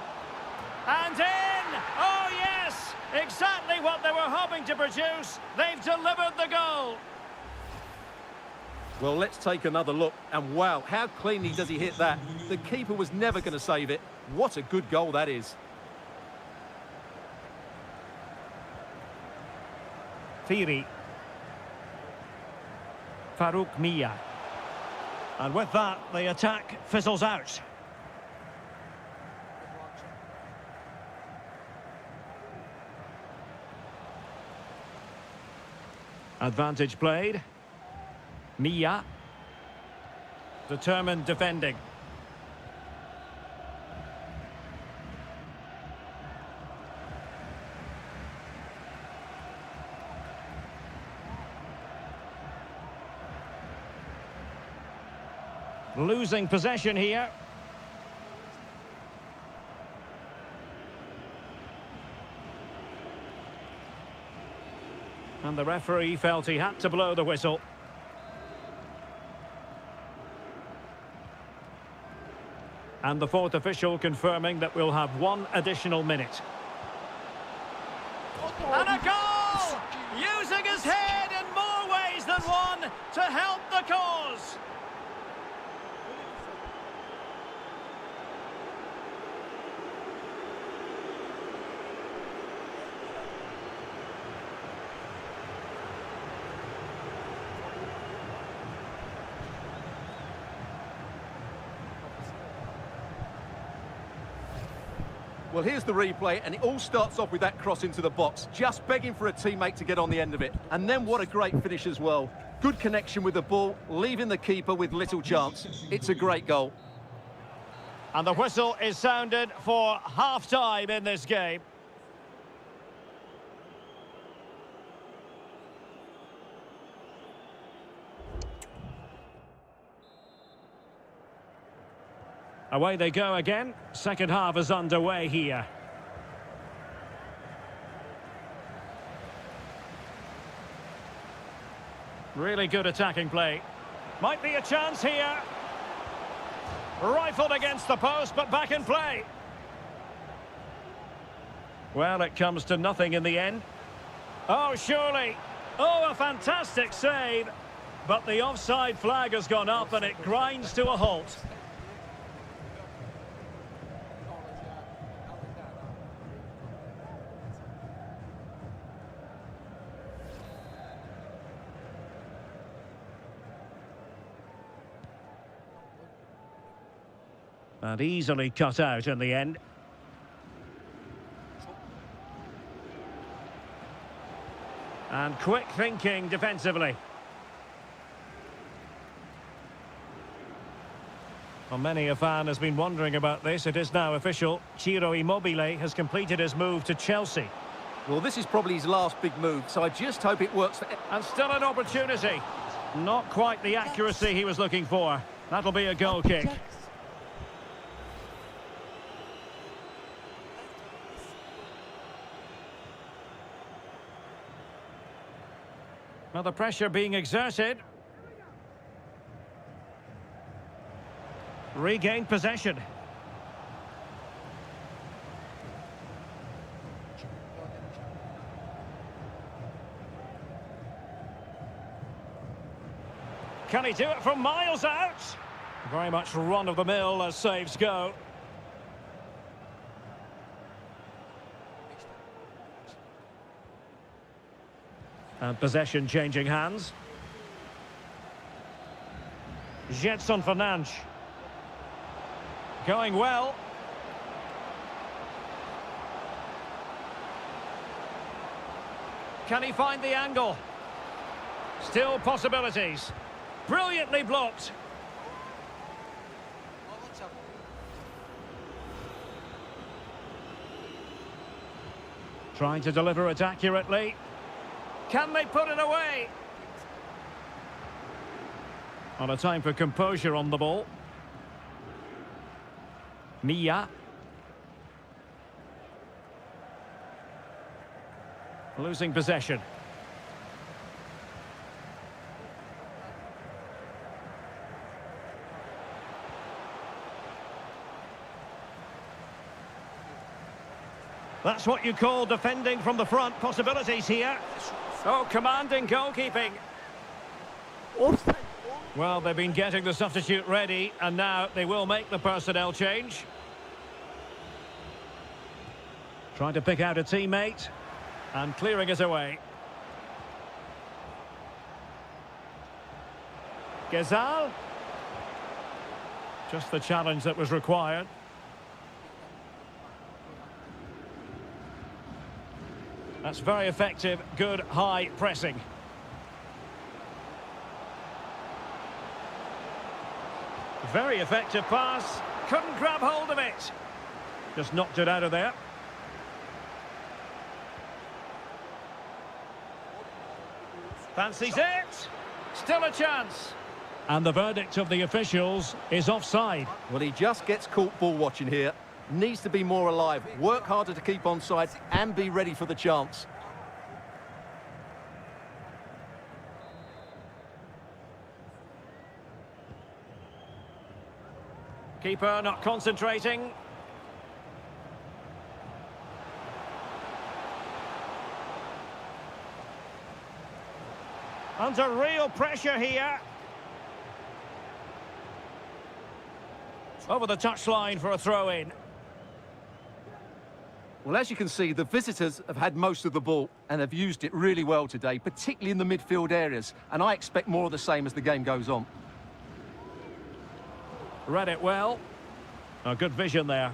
And in! Oh, yes! Exactly what they were hoping to produce. They've delivered the goal. Well, let's take another look. And wow, how cleanly does he hit that? The keeper was never going to save it. What a good goal that is. Firi. Farouk Mia. And with that, the attack fizzles out. Advantage played. Mia. Determined defending. Losing possession here. And the referee felt he had to blow the whistle. And the fourth official confirming that we'll have one additional minute. And a goal! Using his head in more ways than one to help the cause. Well, here's the replay, and it all starts off with that cross into the box, just begging for a teammate to get on the end of it. And then what a great finish as well. Good connection with the ball, leaving the keeper with little chance. It's a great goal. And the whistle is sounded for half-time in this game. Away they go again. Second half is underway here. Really good attacking play. Might be a chance here. Rifled against the post, but back in play. Well, it comes to nothing in the end. Oh, surely. Oh, a fantastic save. But the offside flag has gone up and it grinds to a halt. And easily cut out in the end. And quick thinking defensively. Well, many a fan has been wondering about this. It is now official. Ciro Immobile has completed his move to Chelsea. Well, this is probably his last big move, so I just hope it works for... And still an opportunity. Not quite the accuracy he was looking for. That'll be a goal kick. Now the pressure being exerted. Regained possession. Can he do it from miles out? Very much run-of-the-mill as saves go. And possession changing hands. Jetson Fernandes. Going well. Can he find the angle? Still possibilities. Brilliantly blocked. Trying to deliver it accurately. Can they put it away? On a time for composure on the ball. Mia. Losing possession. That's what you call defending from the front. Possibilities here. Oh, commanding goalkeeping. Well, they've been getting the substitute ready, and now they will make the personnel change. Trying to pick out a teammate, and clearing it away. Gezal. Just the challenge that was required. That's very effective, good high pressing. Very effective pass. Couldn't grab hold of it. Just knocked it out of there. Fancies it. Still a chance. And the verdict of the officials is offside. Well, he just gets caught ball watching here. Needs to be more alive, work harder to keep onside and be ready for the chance. Keeper not concentrating. Under real pressure here. Over the touchline for a throw-in. Well, as you can see, the visitors have had most of the ball and have used it really well today, particularly in the midfield areas. And I expect more of the same as the game goes on. Read it well. A good vision there.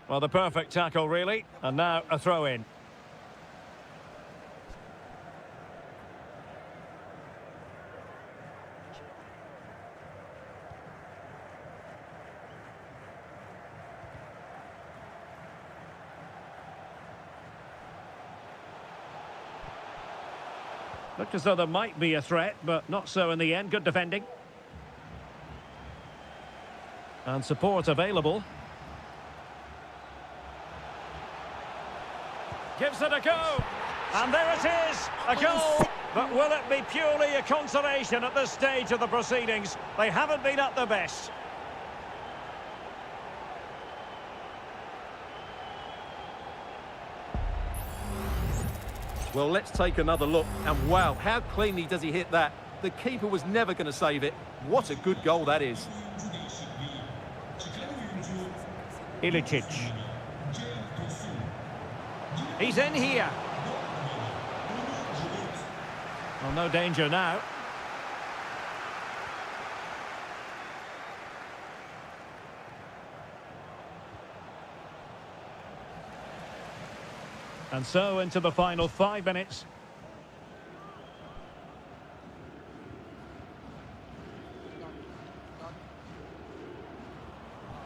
Well, the perfect tackle, really. And now a throw-in. Looked as though there might be a threat, but not so in the end. Good defending. And support available. Gives it a go. And there it is, a goal. But will it be purely a consolation at this stage of the proceedings? They haven't been at their best. Well, let's take another look. And wow, how cleanly does he hit that? The keeper was never going to save it. What a good goal that is. Ilicic. He's in here. Well, no danger now. And so into the final 5 minutes.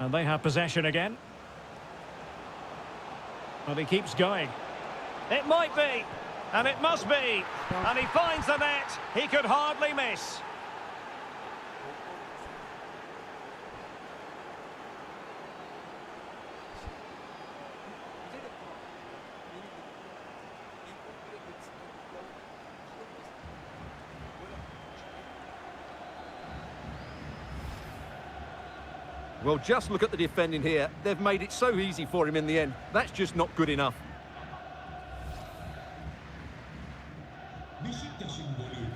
And they have possession again. But he keeps going. It might be, and it must be. And he finds the net. He could hardly miss. Well, just look at the defending here. They've made it so easy for him in the end. That's just not good enough. Beşiktaş'ın golü.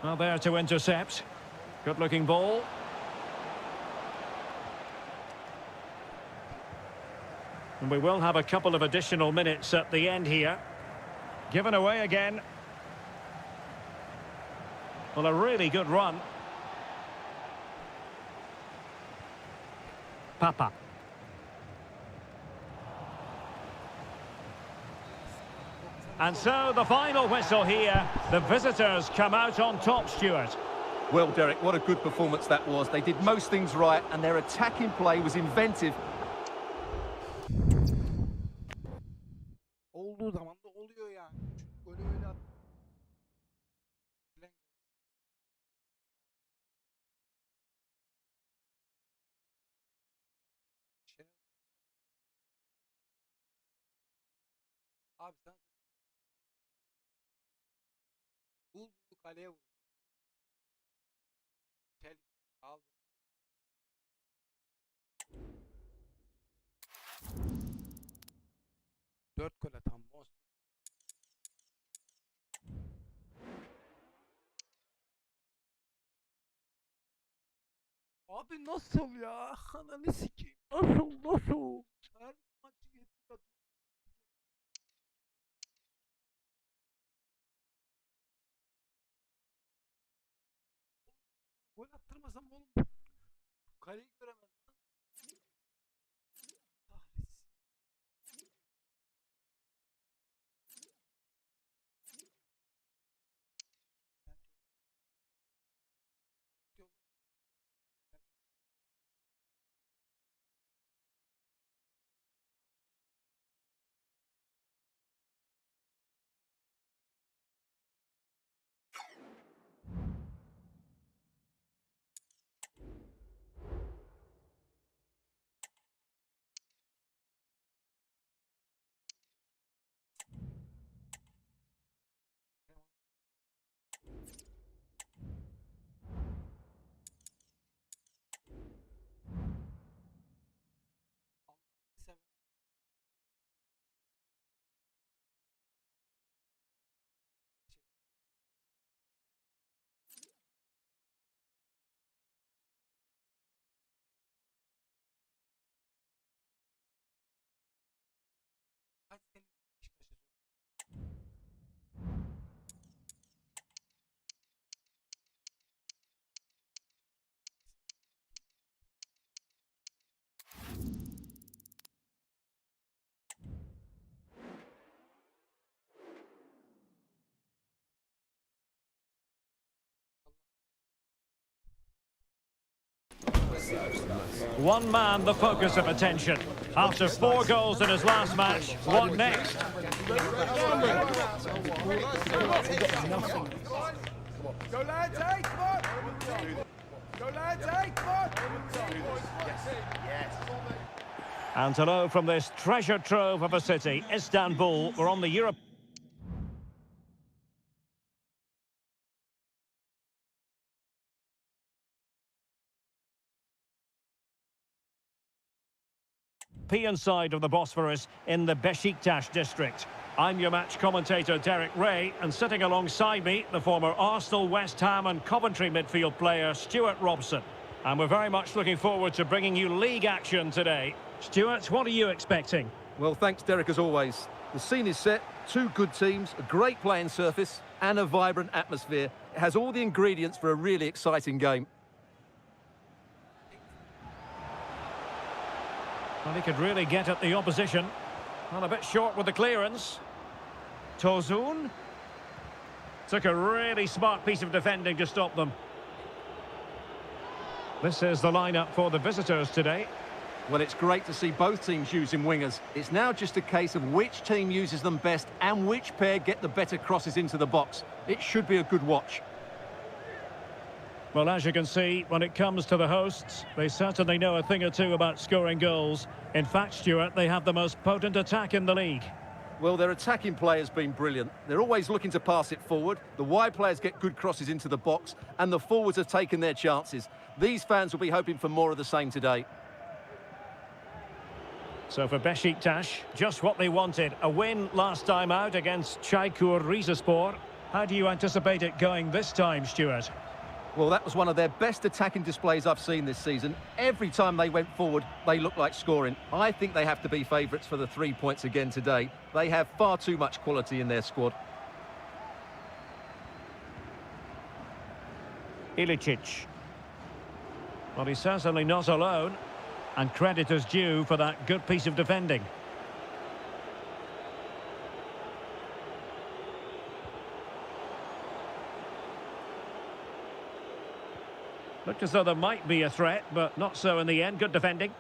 Well, there to intercept. Good-looking ball. And we will have a couple of additional minutes at the end here. Given away again. Well, a really good run. Papa. And so the final whistle here. The visitors come out on top, Stuart. Well, Derek, what a good performance that was. They did most things right, and their attacking play was inventive. Olduğu zaman da oluyor yani. Golü öyle at. Abi sen bul kaleye vur. Al. 4 gol atan Most. Abi nasıl ya? Ananı sikeyim. Nasıl? Her maçı getirdi. Gol attırmasam oğlum. Kaleyi göremez. one man the focus of attention. After 4 goals in his last match, what next? Go lads, hey, come on! Go lads, hey, come on! And hello from this treasure trove of a city, Istanbul. We're on the European side of the Bosphorus in the Beşiktaş district. I'm your match commentator, Derek Ray, and sitting alongside me, the former Arsenal, West Ham and Coventry midfield player, Stuart Robson. And we're very much looking forward to bringing you league action today. Stuart, what are you expecting? Well, thanks, Derek, as always. The scene is set, 2 good teams, a great playing surface and a vibrant atmosphere. It has all the ingredients for a really exciting game. Well, he could really get at the opposition. Well, a bit short with the clearance. Tosun took a really smart piece of defending to stop them. This is the lineup for the visitors today. Well, it's great to see both teams using wingers. It's now just a case of which team uses them best and which pair get the better crosses into the box. It should be a good watch. Well, as you can see, when it comes to the hosts, they certainly know a thing or two about scoring goals. In fact, Stuart, they have the most potent attack in the league. Well, their attacking play has been brilliant. They're always looking to pass it forward. The wide players get good crosses into the box, and the forwards have taken their chances. These fans will be hoping for more of the same today. So for Beşiktaş, just what they wanted. A win last time out against Çaykur Rizespor. How do you anticipate it going this time, Stuart? Well, that was one of their best attacking displays I've seen this season. Every time they went forward, they looked like scoring. I think they have to be favourites for the 3 points again today. They have far too much quality in their squad. Ilicic. Well, he's certainly not alone. And credit is due for that good piece of defending. Looked as though there might be a threat, but not so in the end. Good defending.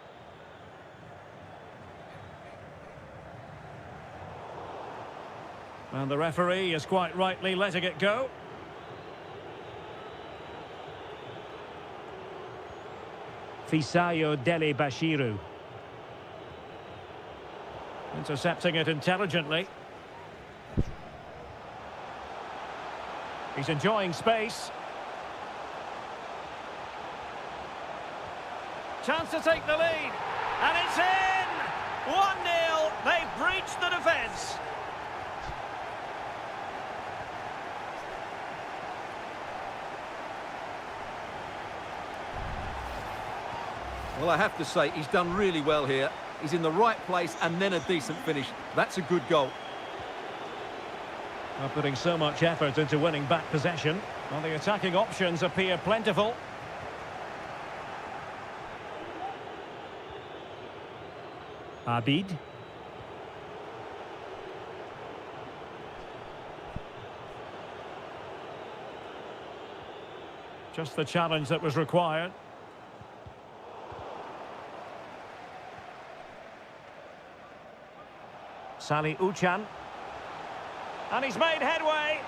And the referee is quite rightly letting it go. Fisayo Deli Bashiru. Intercepting it intelligently. He's enjoying space. Chance to take the lead. And it's in! 1-0. They've breached the defence. Well, I have to say, he's done really well here. He's in the right place and then a decent finish. That's a good goal. Not putting so much effort into winning back possession. Well, the attacking options appear plentiful. Abid. Just the challenge that was required. Salih Uçan. And he's made headway.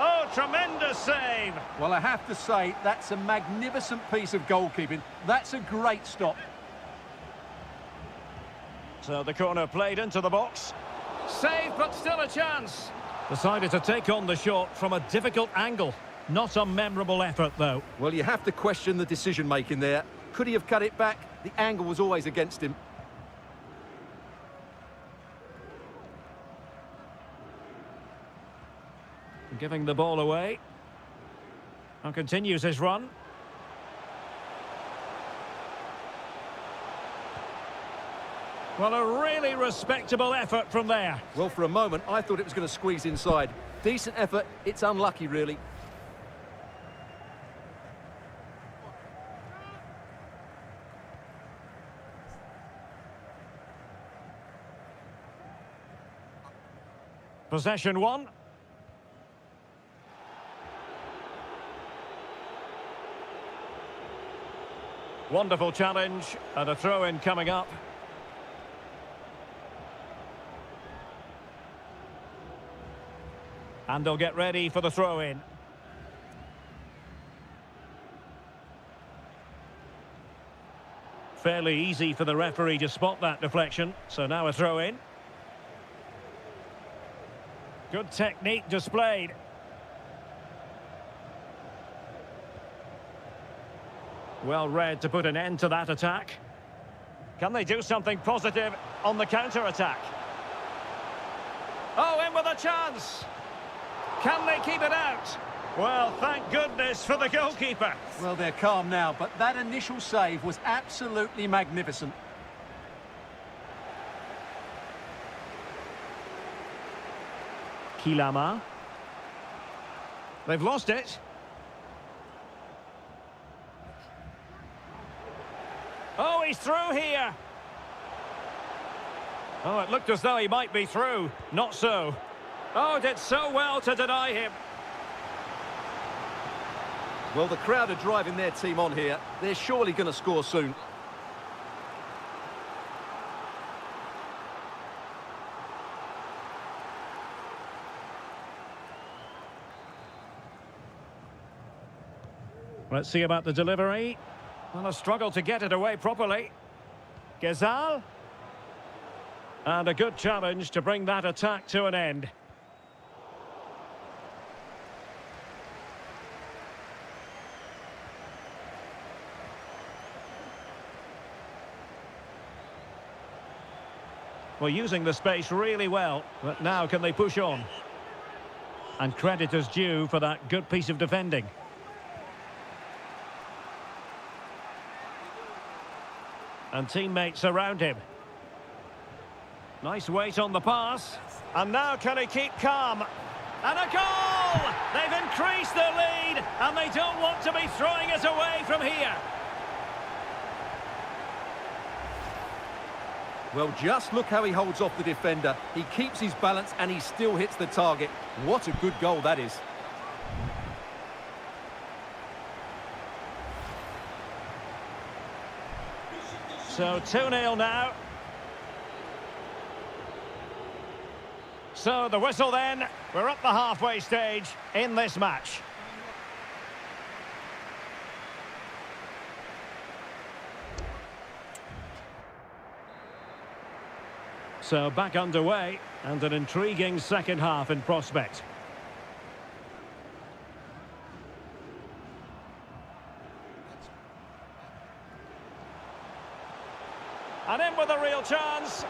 Oh, tremendous save. Well, I have to say, that's a magnificent piece of goalkeeping. That's a great stop. So the corner played into the box. Save, but still a chance. Decided to take on the shot from a difficult angle. Not a memorable effort, though. Well, you have to question the decision-making there. Could he have cut it back? The angle was always against him. Giving the ball away. And continues his run. Well, a really respectable effort from there. Well, for a moment, I thought it was going to squeeze inside. Decent effort. It's unlucky, really. Possession one. Wonderful challenge, and a throw-in coming up. And they'll get ready for the throw-in. Fairly easy for the referee to spot that deflection, so now a throw-in. Good technique displayed. Well read to put an end to that attack. Can they do something positive on the counter-attack? Oh, in with a chance! Can they keep it out? Well, thank goodness for the goalkeeper. Well, they're calm now, but that initial save was absolutely magnificent. Kilama. They've lost it. Oh, he's through here. Oh, it looked as though he might be through. Not so. Oh, did so well to deny him. Well, the crowd are driving their team on here. They're surely going to score soon. Let's see about the delivery. And a struggle to get it away properly. Gezal. And a good challenge to bring that attack to an end. Well, using the space really well, but now can they push on? And credit is due for that good piece of defending. And teammates around him. Nice weight on the pass. And now can he keep calm? And a goal! They've increased their lead, and they don't want to be throwing it away from here. Well, just look how he holds off the defender. He keeps his balance and he still hits the target. What a good goal that is. So 2-0 now. So the whistle then. We're at the halfway stage in this match. So back underway, and an intriguing second half in prospect. And in with a real chance.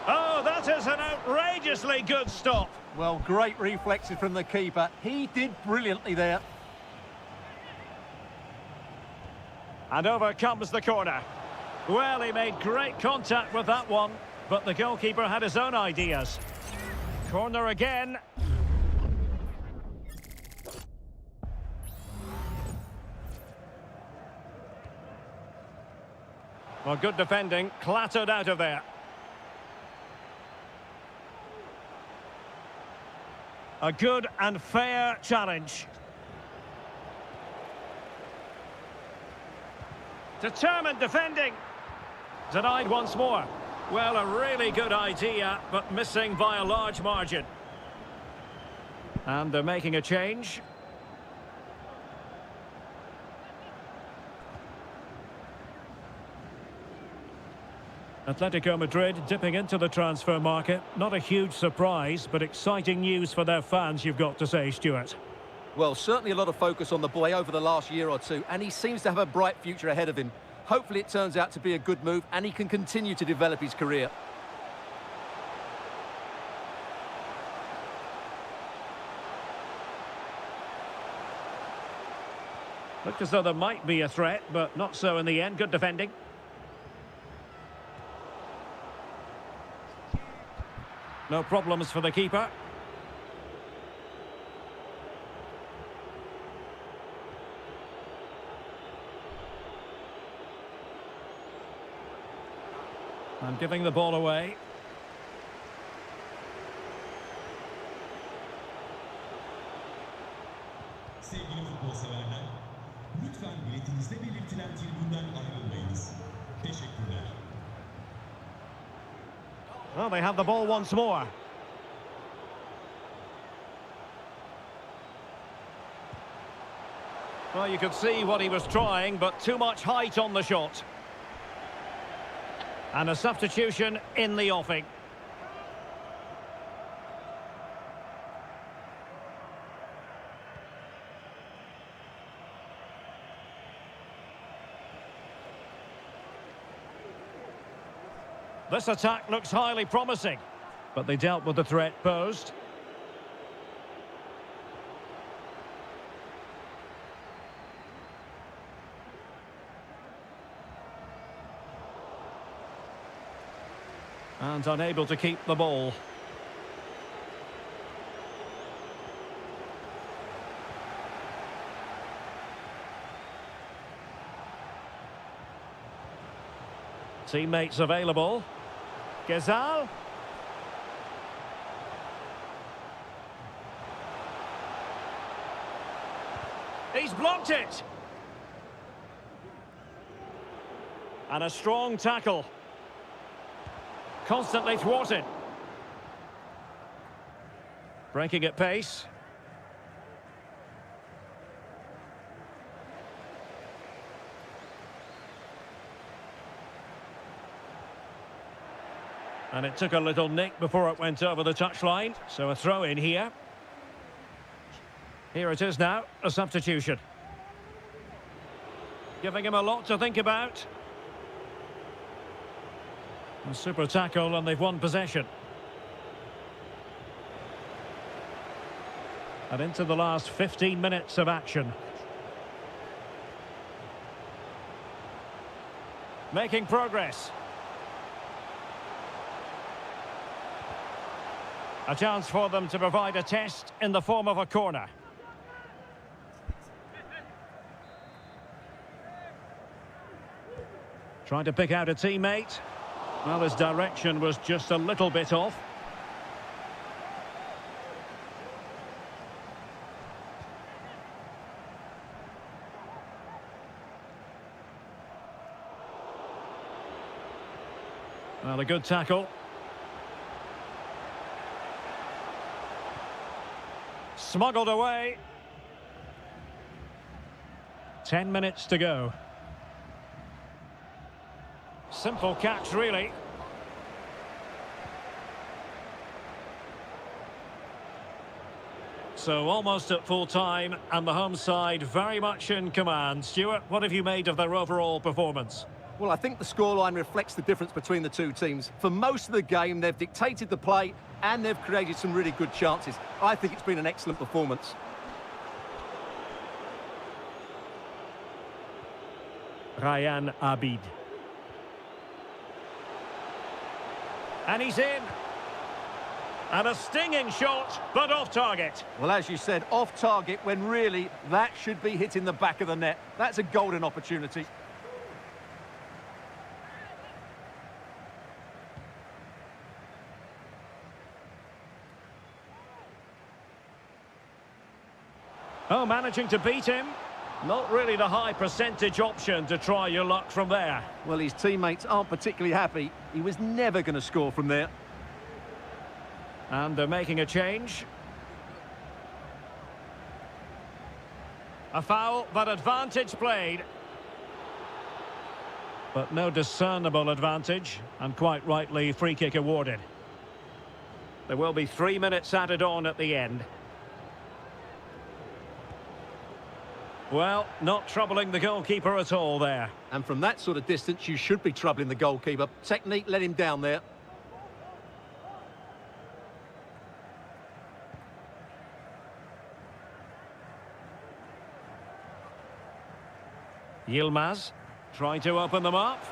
Oh, that is an outrageously good stop. Well, great reflexes from the keeper. He did brilliantly there. And over comes the corner. Well, he made great contact with that one, but the goalkeeper had his own ideas. Corner again. Well, good defending, clattered out of there. A good and fair challenge. Determined defending. Denied once more. Well, a really good idea, but missing by a large margin. And they're making a change. Atletico Madrid dipping into the transfer market. Not a huge surprise, but exciting news for their fans, you've got to say, Stuart. Well, certainly a lot of focus on the boy over the last year or two, and he seems to have a bright future ahead of him. Hopefully it turns out to be a good move, and he can continue to develop his career. Looked as though there might be a threat, but not so in the end. Good defending. No problems for the keeper. And giving the ball away. Sevgili futbol severler, Lütfen biletinizde belirtilen tribünden ayrılmayınız. Teşekkürler. Well, they have the ball once more. Well, you could see what he was trying, but too much height on the shot. And a substitution in the offing. This attack looks highly promising, but they dealt with the threat posed. And unable to keep the ball. Teammates available. Gezal. He's blocked it. And a strong tackle. Constantly thwarted. Breaking at pace. And it took a little nick before it went over the touchline. So a throw in here. Here it is now, a substitution. Giving him a lot to think about. A super tackle and they've won possession. And into the last 15 minutes of action. Making progress. A chance for them to provide a test in the form of a corner. Trying to pick out a teammate. Well, his direction was just a little bit off. Well, a good tackle. Smuggled away. 10 minutes to go. Simple catch, really. So almost at full time, and the home side very much in command. Stuart, what have you made of their overall performance? Well, I think the scoreline reflects the difference between the two teams. For most of the game, they've dictated the play and they've created some really good chances. I think it's been an excellent performance. Ryan Abid. And he's in. And a stinging shot, but off target. Well, as you said, off target when really that should be hitting the back of the net. That's a golden opportunity. Oh, managing to beat him. Not really the high percentage option to try your luck from there. Well, his teammates aren't particularly happy. He was never going to score from there. And they're making a change. A foul, but advantage played. But no discernible advantage, and quite rightly free kick awarded. There will be 3 minutes added on at the end. Well, not troubling the goalkeeper at all there. And from that sort of distance, you should be troubling the goalkeeper. Technique let him down there. Yilmaz trying to open them up.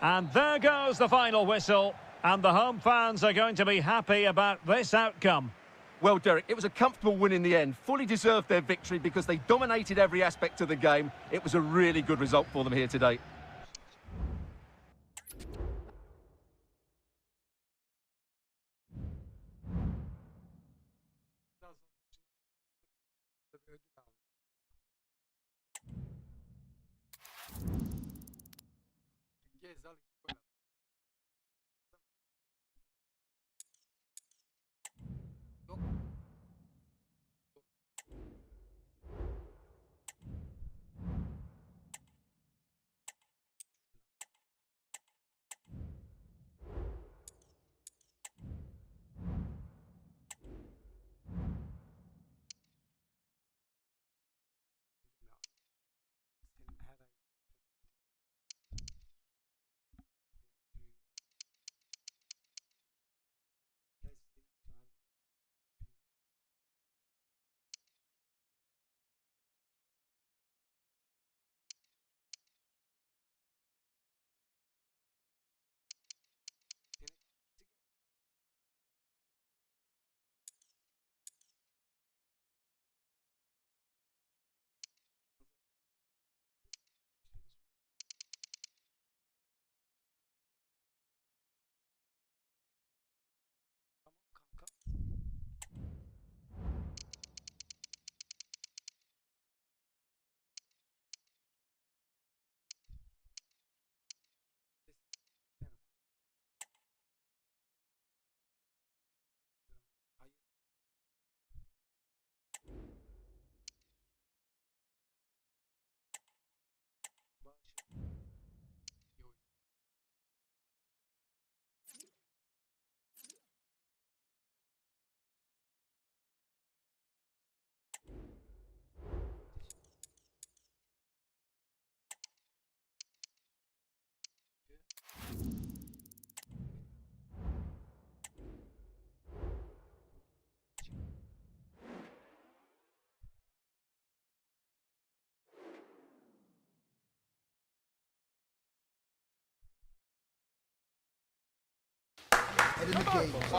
And there goes the final whistle. And the home fans are going to be happy about this outcome. Well, Derek, it was a comfortable win in the end. Fully deserved their victory because they dominated every aspect of the game. It was a really good result for them here today. ödül aldım. Gezal 2 gol attı. Yok. Senin her ay kanka. Hayır. Bağış. Yok.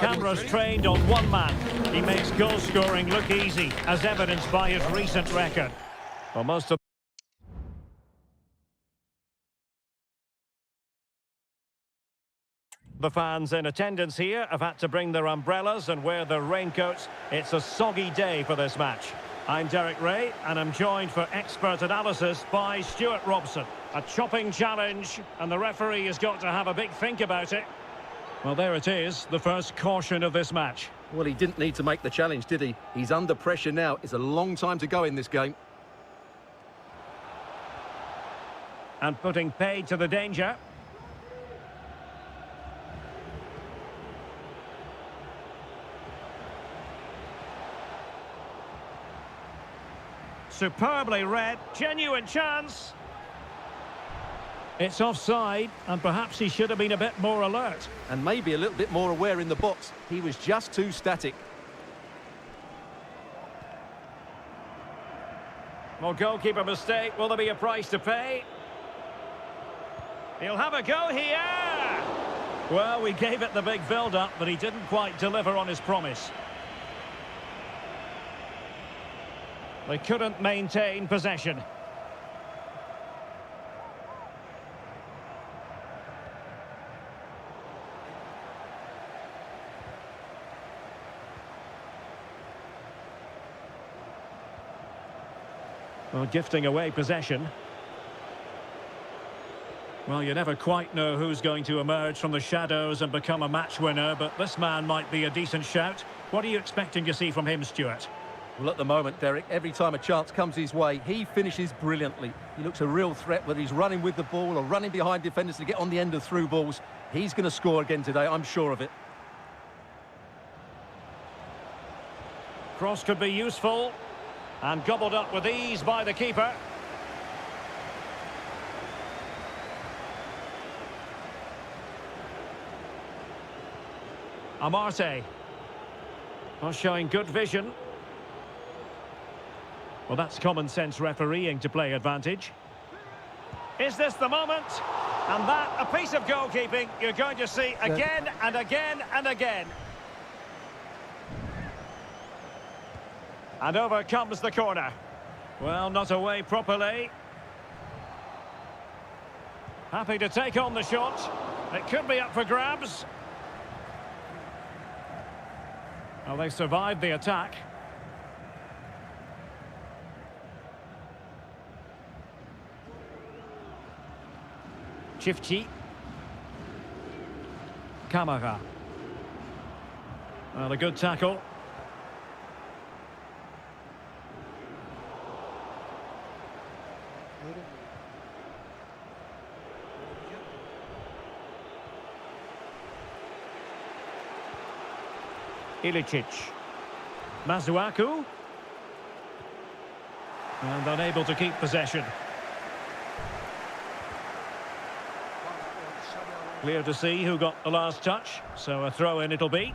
Cameras trained on one man. He makes goal scoring look easy, as evidenced by his recent record. Well, most of the fans in attendance here have had to bring their umbrellas and wear their raincoats. It's a soggy day for this match. I'm Derek Ray, and I'm joined for expert analysis by Stuart Robson. A chopping challenge, and the referee has got to have a big think about it. Well, there it is, the first caution of this match. Well, he didn't need to make the challenge, did he? He's under pressure now. It's a long time to go in this game. And putting paid to the danger. Superbly read, genuine chance. It's offside, and perhaps he should have been a bit more alert. And maybe a little bit more aware in the box. He was just too static. Well, goalkeeper mistake. Will there be a price to pay? He'll have a go here. Well, we gave it the big build-up, but he didn't quite deliver on his promise. They couldn't maintain possession. Well, gifting away possession. Well, you never quite know who's going to emerge from the shadows and become a match winner, but this man might be a decent shout. What are you expecting to see from him, Stuart? Well, at the moment, Derek, every time a chance comes his way, he finishes brilliantly. He looks a real threat, whether he's running with the ball or running behind defenders to get on the end of through balls. He's going to score again today, I'm sure of it. Cross could be useful. And gobbled up with ease by the keeper. Amarte. Well, showing good vision. Well, that's common sense refereeing to play advantage. Is this the moment? And that, a piece of goalkeeping you're going to see again and again and again. And over comes the corner. Well, not away properly. Happy to take on the shot. It could be up for grabs. Well, they survived the attack. Çiftçi. Kamara. Well, a good tackle. Ilicic. Masuaku. And unable to keep possession. Clear to see who got the last touch, so a throw-in it'll be.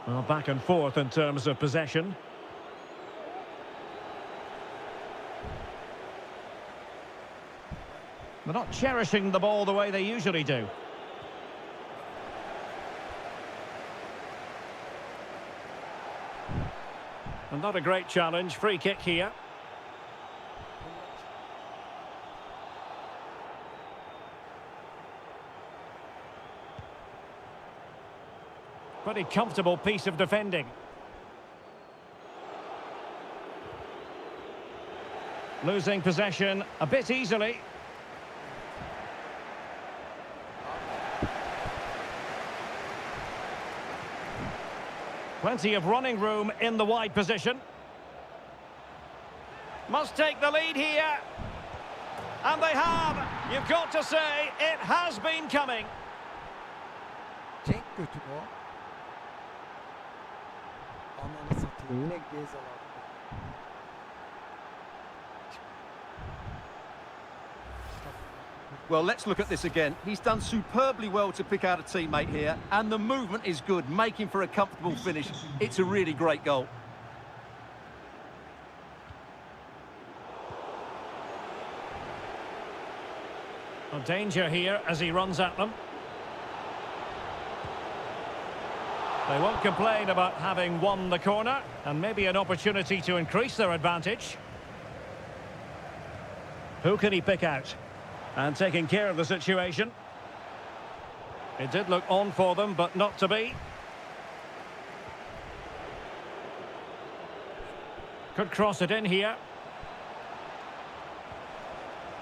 Well, back and forth in terms of possession. They're not cherishing the ball the way they usually do. And not a great challenge. Free kick here. Pretty comfortable piece of defending. Losing possession a bit easily. Plenty of running room in the wide position. Must take the lead here. And they have. You've got to say, it has been coming. Cenk götü bu. Ananı satayım. Yine Gezal abi. Well, let's look at this again. He's done superbly well to pick out a teammate here, and the movement is good, making for a comfortable finish. It's a really great goal. Well, danger here as he runs at them. They won't complain about having won the corner, and maybe an opportunity to increase their advantage. Who can he pick out? And taking care of the situation. It did look on for them, but not to be. Could cross it in here.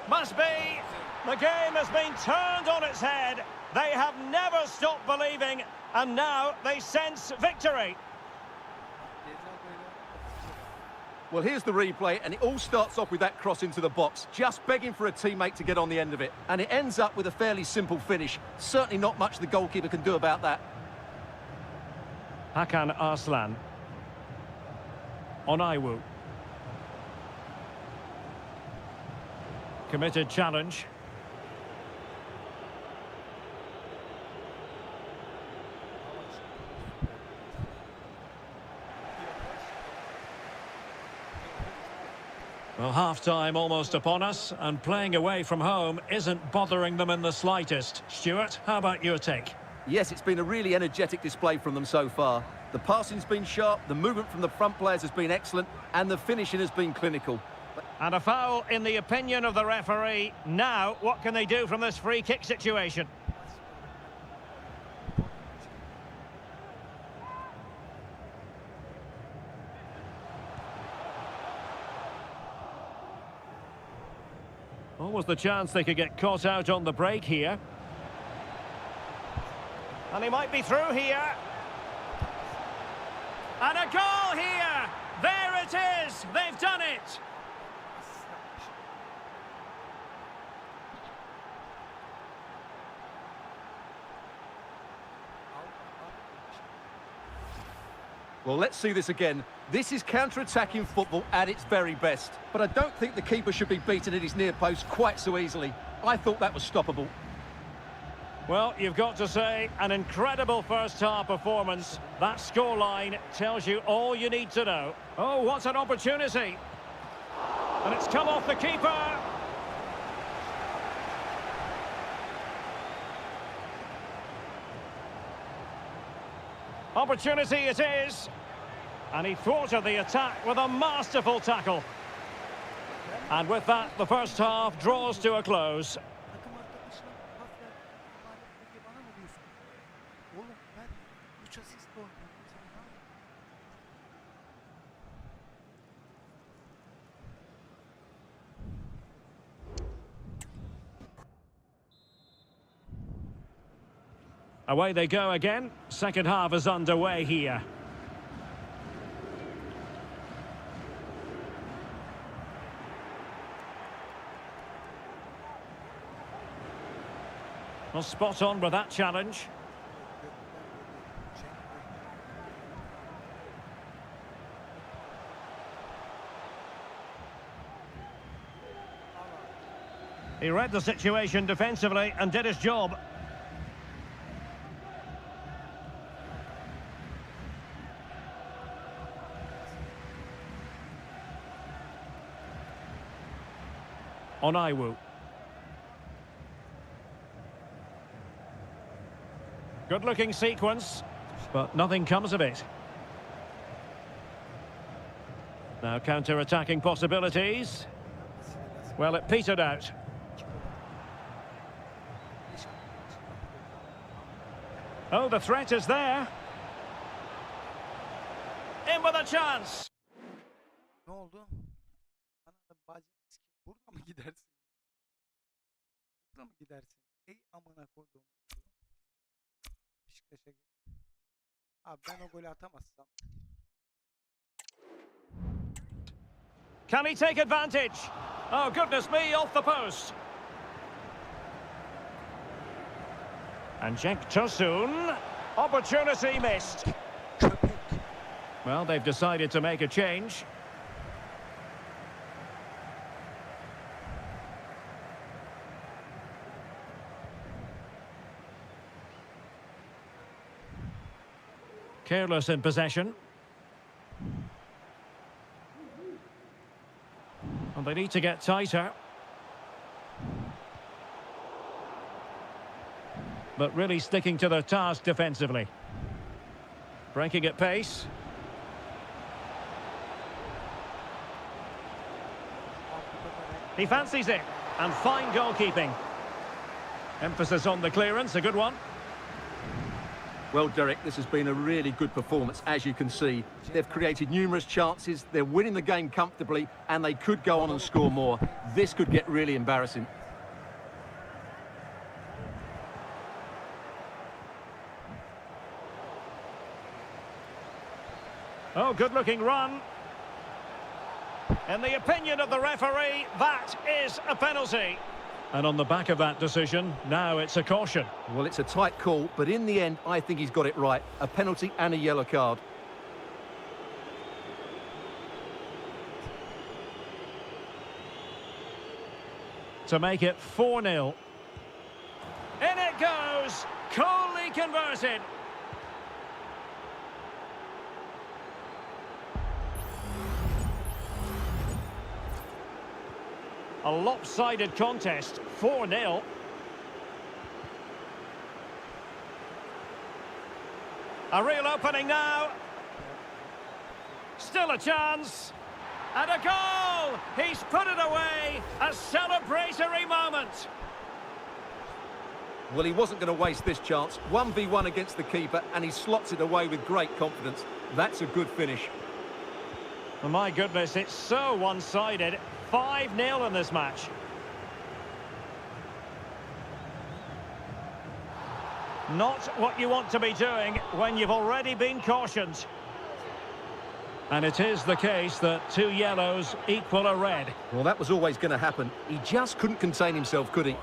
Must be. The game has been turned on its head. They have never stopped believing, and now they sense victory. Well, here's the replay, and it all starts off with that cross into the box, just begging for a teammate to get on the end of it. And it ends up with a fairly simple finish. Certainly not much the goalkeeper can do about that. Hakan Arslan. Onaywu. Committed challenge. Well, half-time almost upon us, and playing away from home isn't bothering them in the slightest. Stuart, how about your take? Yes, it's been a really energetic display from them so far. The passing's been sharp, the movement from the front players has been excellent, and the finishing has been clinical. And a foul in the opinion of the referee. Now, what can they do from this free kick situation? What was the chance they could get caught out on the break here? And he might be through here. And a goal here! There it is! They've done it! Well, let's see this again. This is counter-attacking football at its very best. But I don't think the keeper should be beaten at his near post quite so easily. I thought that was stoppable. Well, you've got to say, an incredible first-half performance. That scoreline tells you all you need to know. Oh, what an opportunity! And it's come off the keeper! Opportunity it is! And he thwarted the attack with a masterful tackle. And with that, the first half draws to a close. Takım arkadaşına pas ver. Peki bana mı diyorsun? Oğlum ben 3 asist oynuyorum. Sen ne yapıyorsun? Away they go again. Second half is underway here. Well, spot on with that challenge. He read the situation defensively and did his job. Onaiwu. Good-looking sequence, but nothing comes of it. Now counter-attacking possibilities. Well, it petered out. Oh, the threat is there. In with a chance. Ne oldu? Ananı bacını sikeyim. Burada mı gidersin? Burada mı gidersin? Ey amına koyduğum. Beşiktaş'a gel. Abi ben o golü atamazsam. Can he take advantage? Oh, goodness me, off the post. And Cenk Tosun. Opportunity missed. Well, they've decided to make a change. Careless in possession. And they need to get tighter. But really sticking to their task defensively. Breaking at pace. He fancies it. And fine goalkeeping. Emphasis on the clearance, a good one. Well, Derek, this has been a really good performance, as you can see. They've created numerous chances, they're winning the game comfortably, and they could go on and score more. This could get really embarrassing. Oh, good-looking run. In the opinion of the referee, that is a penalty. And on the back of that decision, now it's a caution. Well, it's a tight call, but in the end, I think he's got it right. A penalty and a yellow card. To make it 4-0. In it goes! Coolly converted. A lopsided contest, 4-0. A real opening now. Still a chance. And a goal! He's put it away. A celebratory moment. Well, he wasn't going to waste this chance. 1v1 against the keeper, and he slots it away with great confidence. That's a good finish. Oh, my goodness, it's so one-sided. 5-0 in this match. Not what you want to be doing when you've already been cautioned. And it is the case that 2 yellows equal a red. Well, that was always going to happen. He just couldn't contain himself, could he?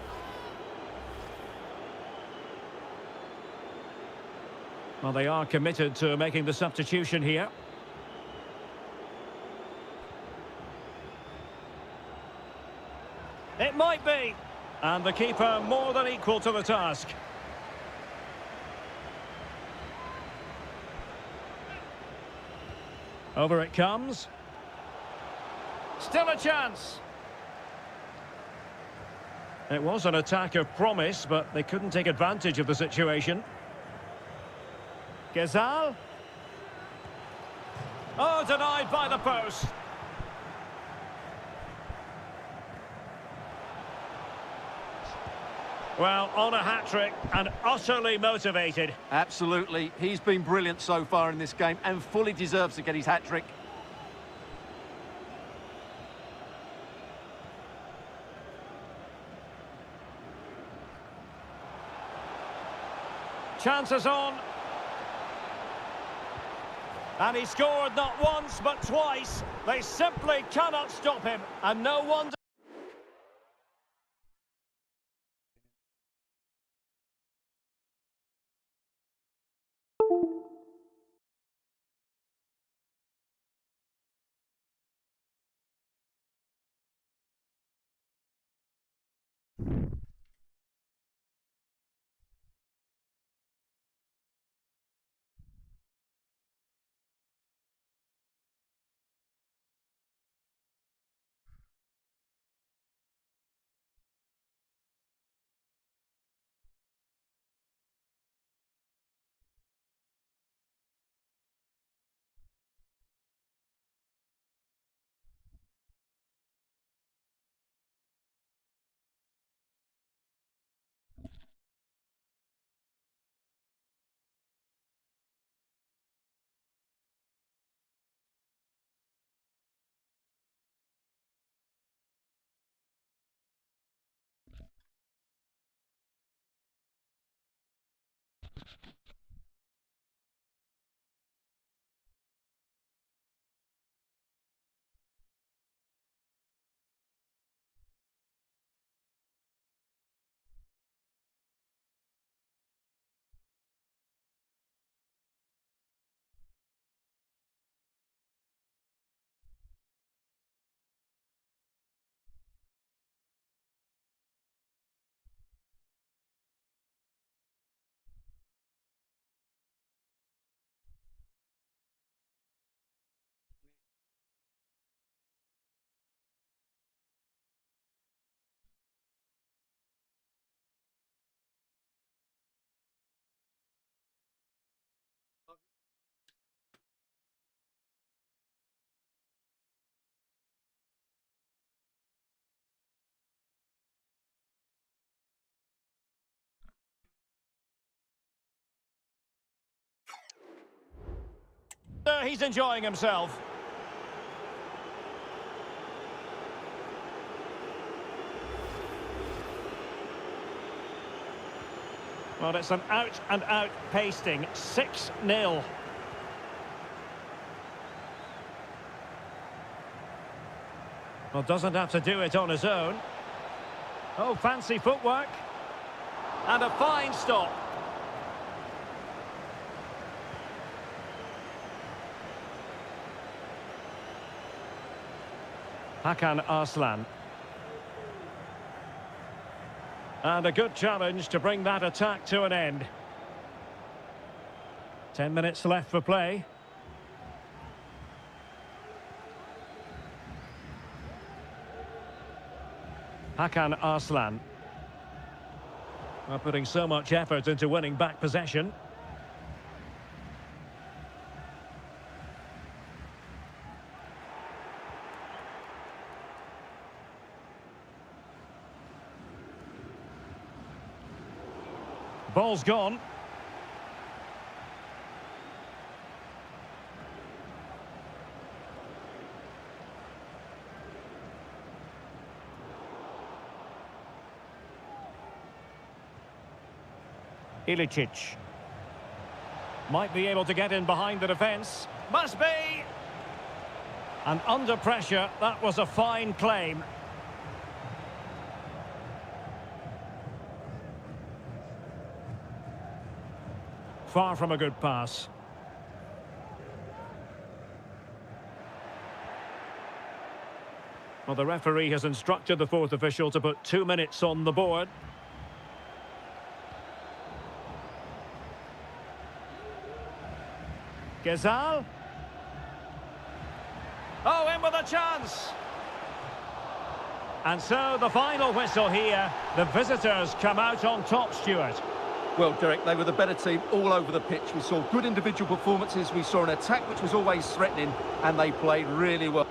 Well, they are committed to making the substitution here. It might be. And the keeper more than equal to the task. Over it comes. Still a chance. It was an attack of promise, but they couldn't take advantage of the situation. Gezal. Oh, denied by the post. Well, on a hat-trick and utterly motivated. Absolutely. He's been brilliant so far in this game and fully deserves to get his hat-trick. Chances on. And he scored not once but twice. They simply cannot stop him. And no wonder. He's enjoying himself. Well, it's an out-and-out pasting. 6-0. Well, doesn't have to do it on his own. Oh, fancy footwork. And a fine stop. Hakan Arslan. And a good challenge to bring that attack to an end. 10 minutes left for play. Hakan Arslan. Well, putting so much effort into winning back possession. Ball's gone. Ilicic. Might be able to get in behind the defence. Must be! And under pressure, that was a fine claim. Far from a good pass. Well, the referee has instructed the fourth official to put 2 minutes on the board. Gezal. Oh, in with a chance. And so the final whistle here. The visitors come out on top, Stuart. Well, Derek, they were the better team all over the pitch. We saw good individual performances. We saw an attack which was always threatening, and they played really well.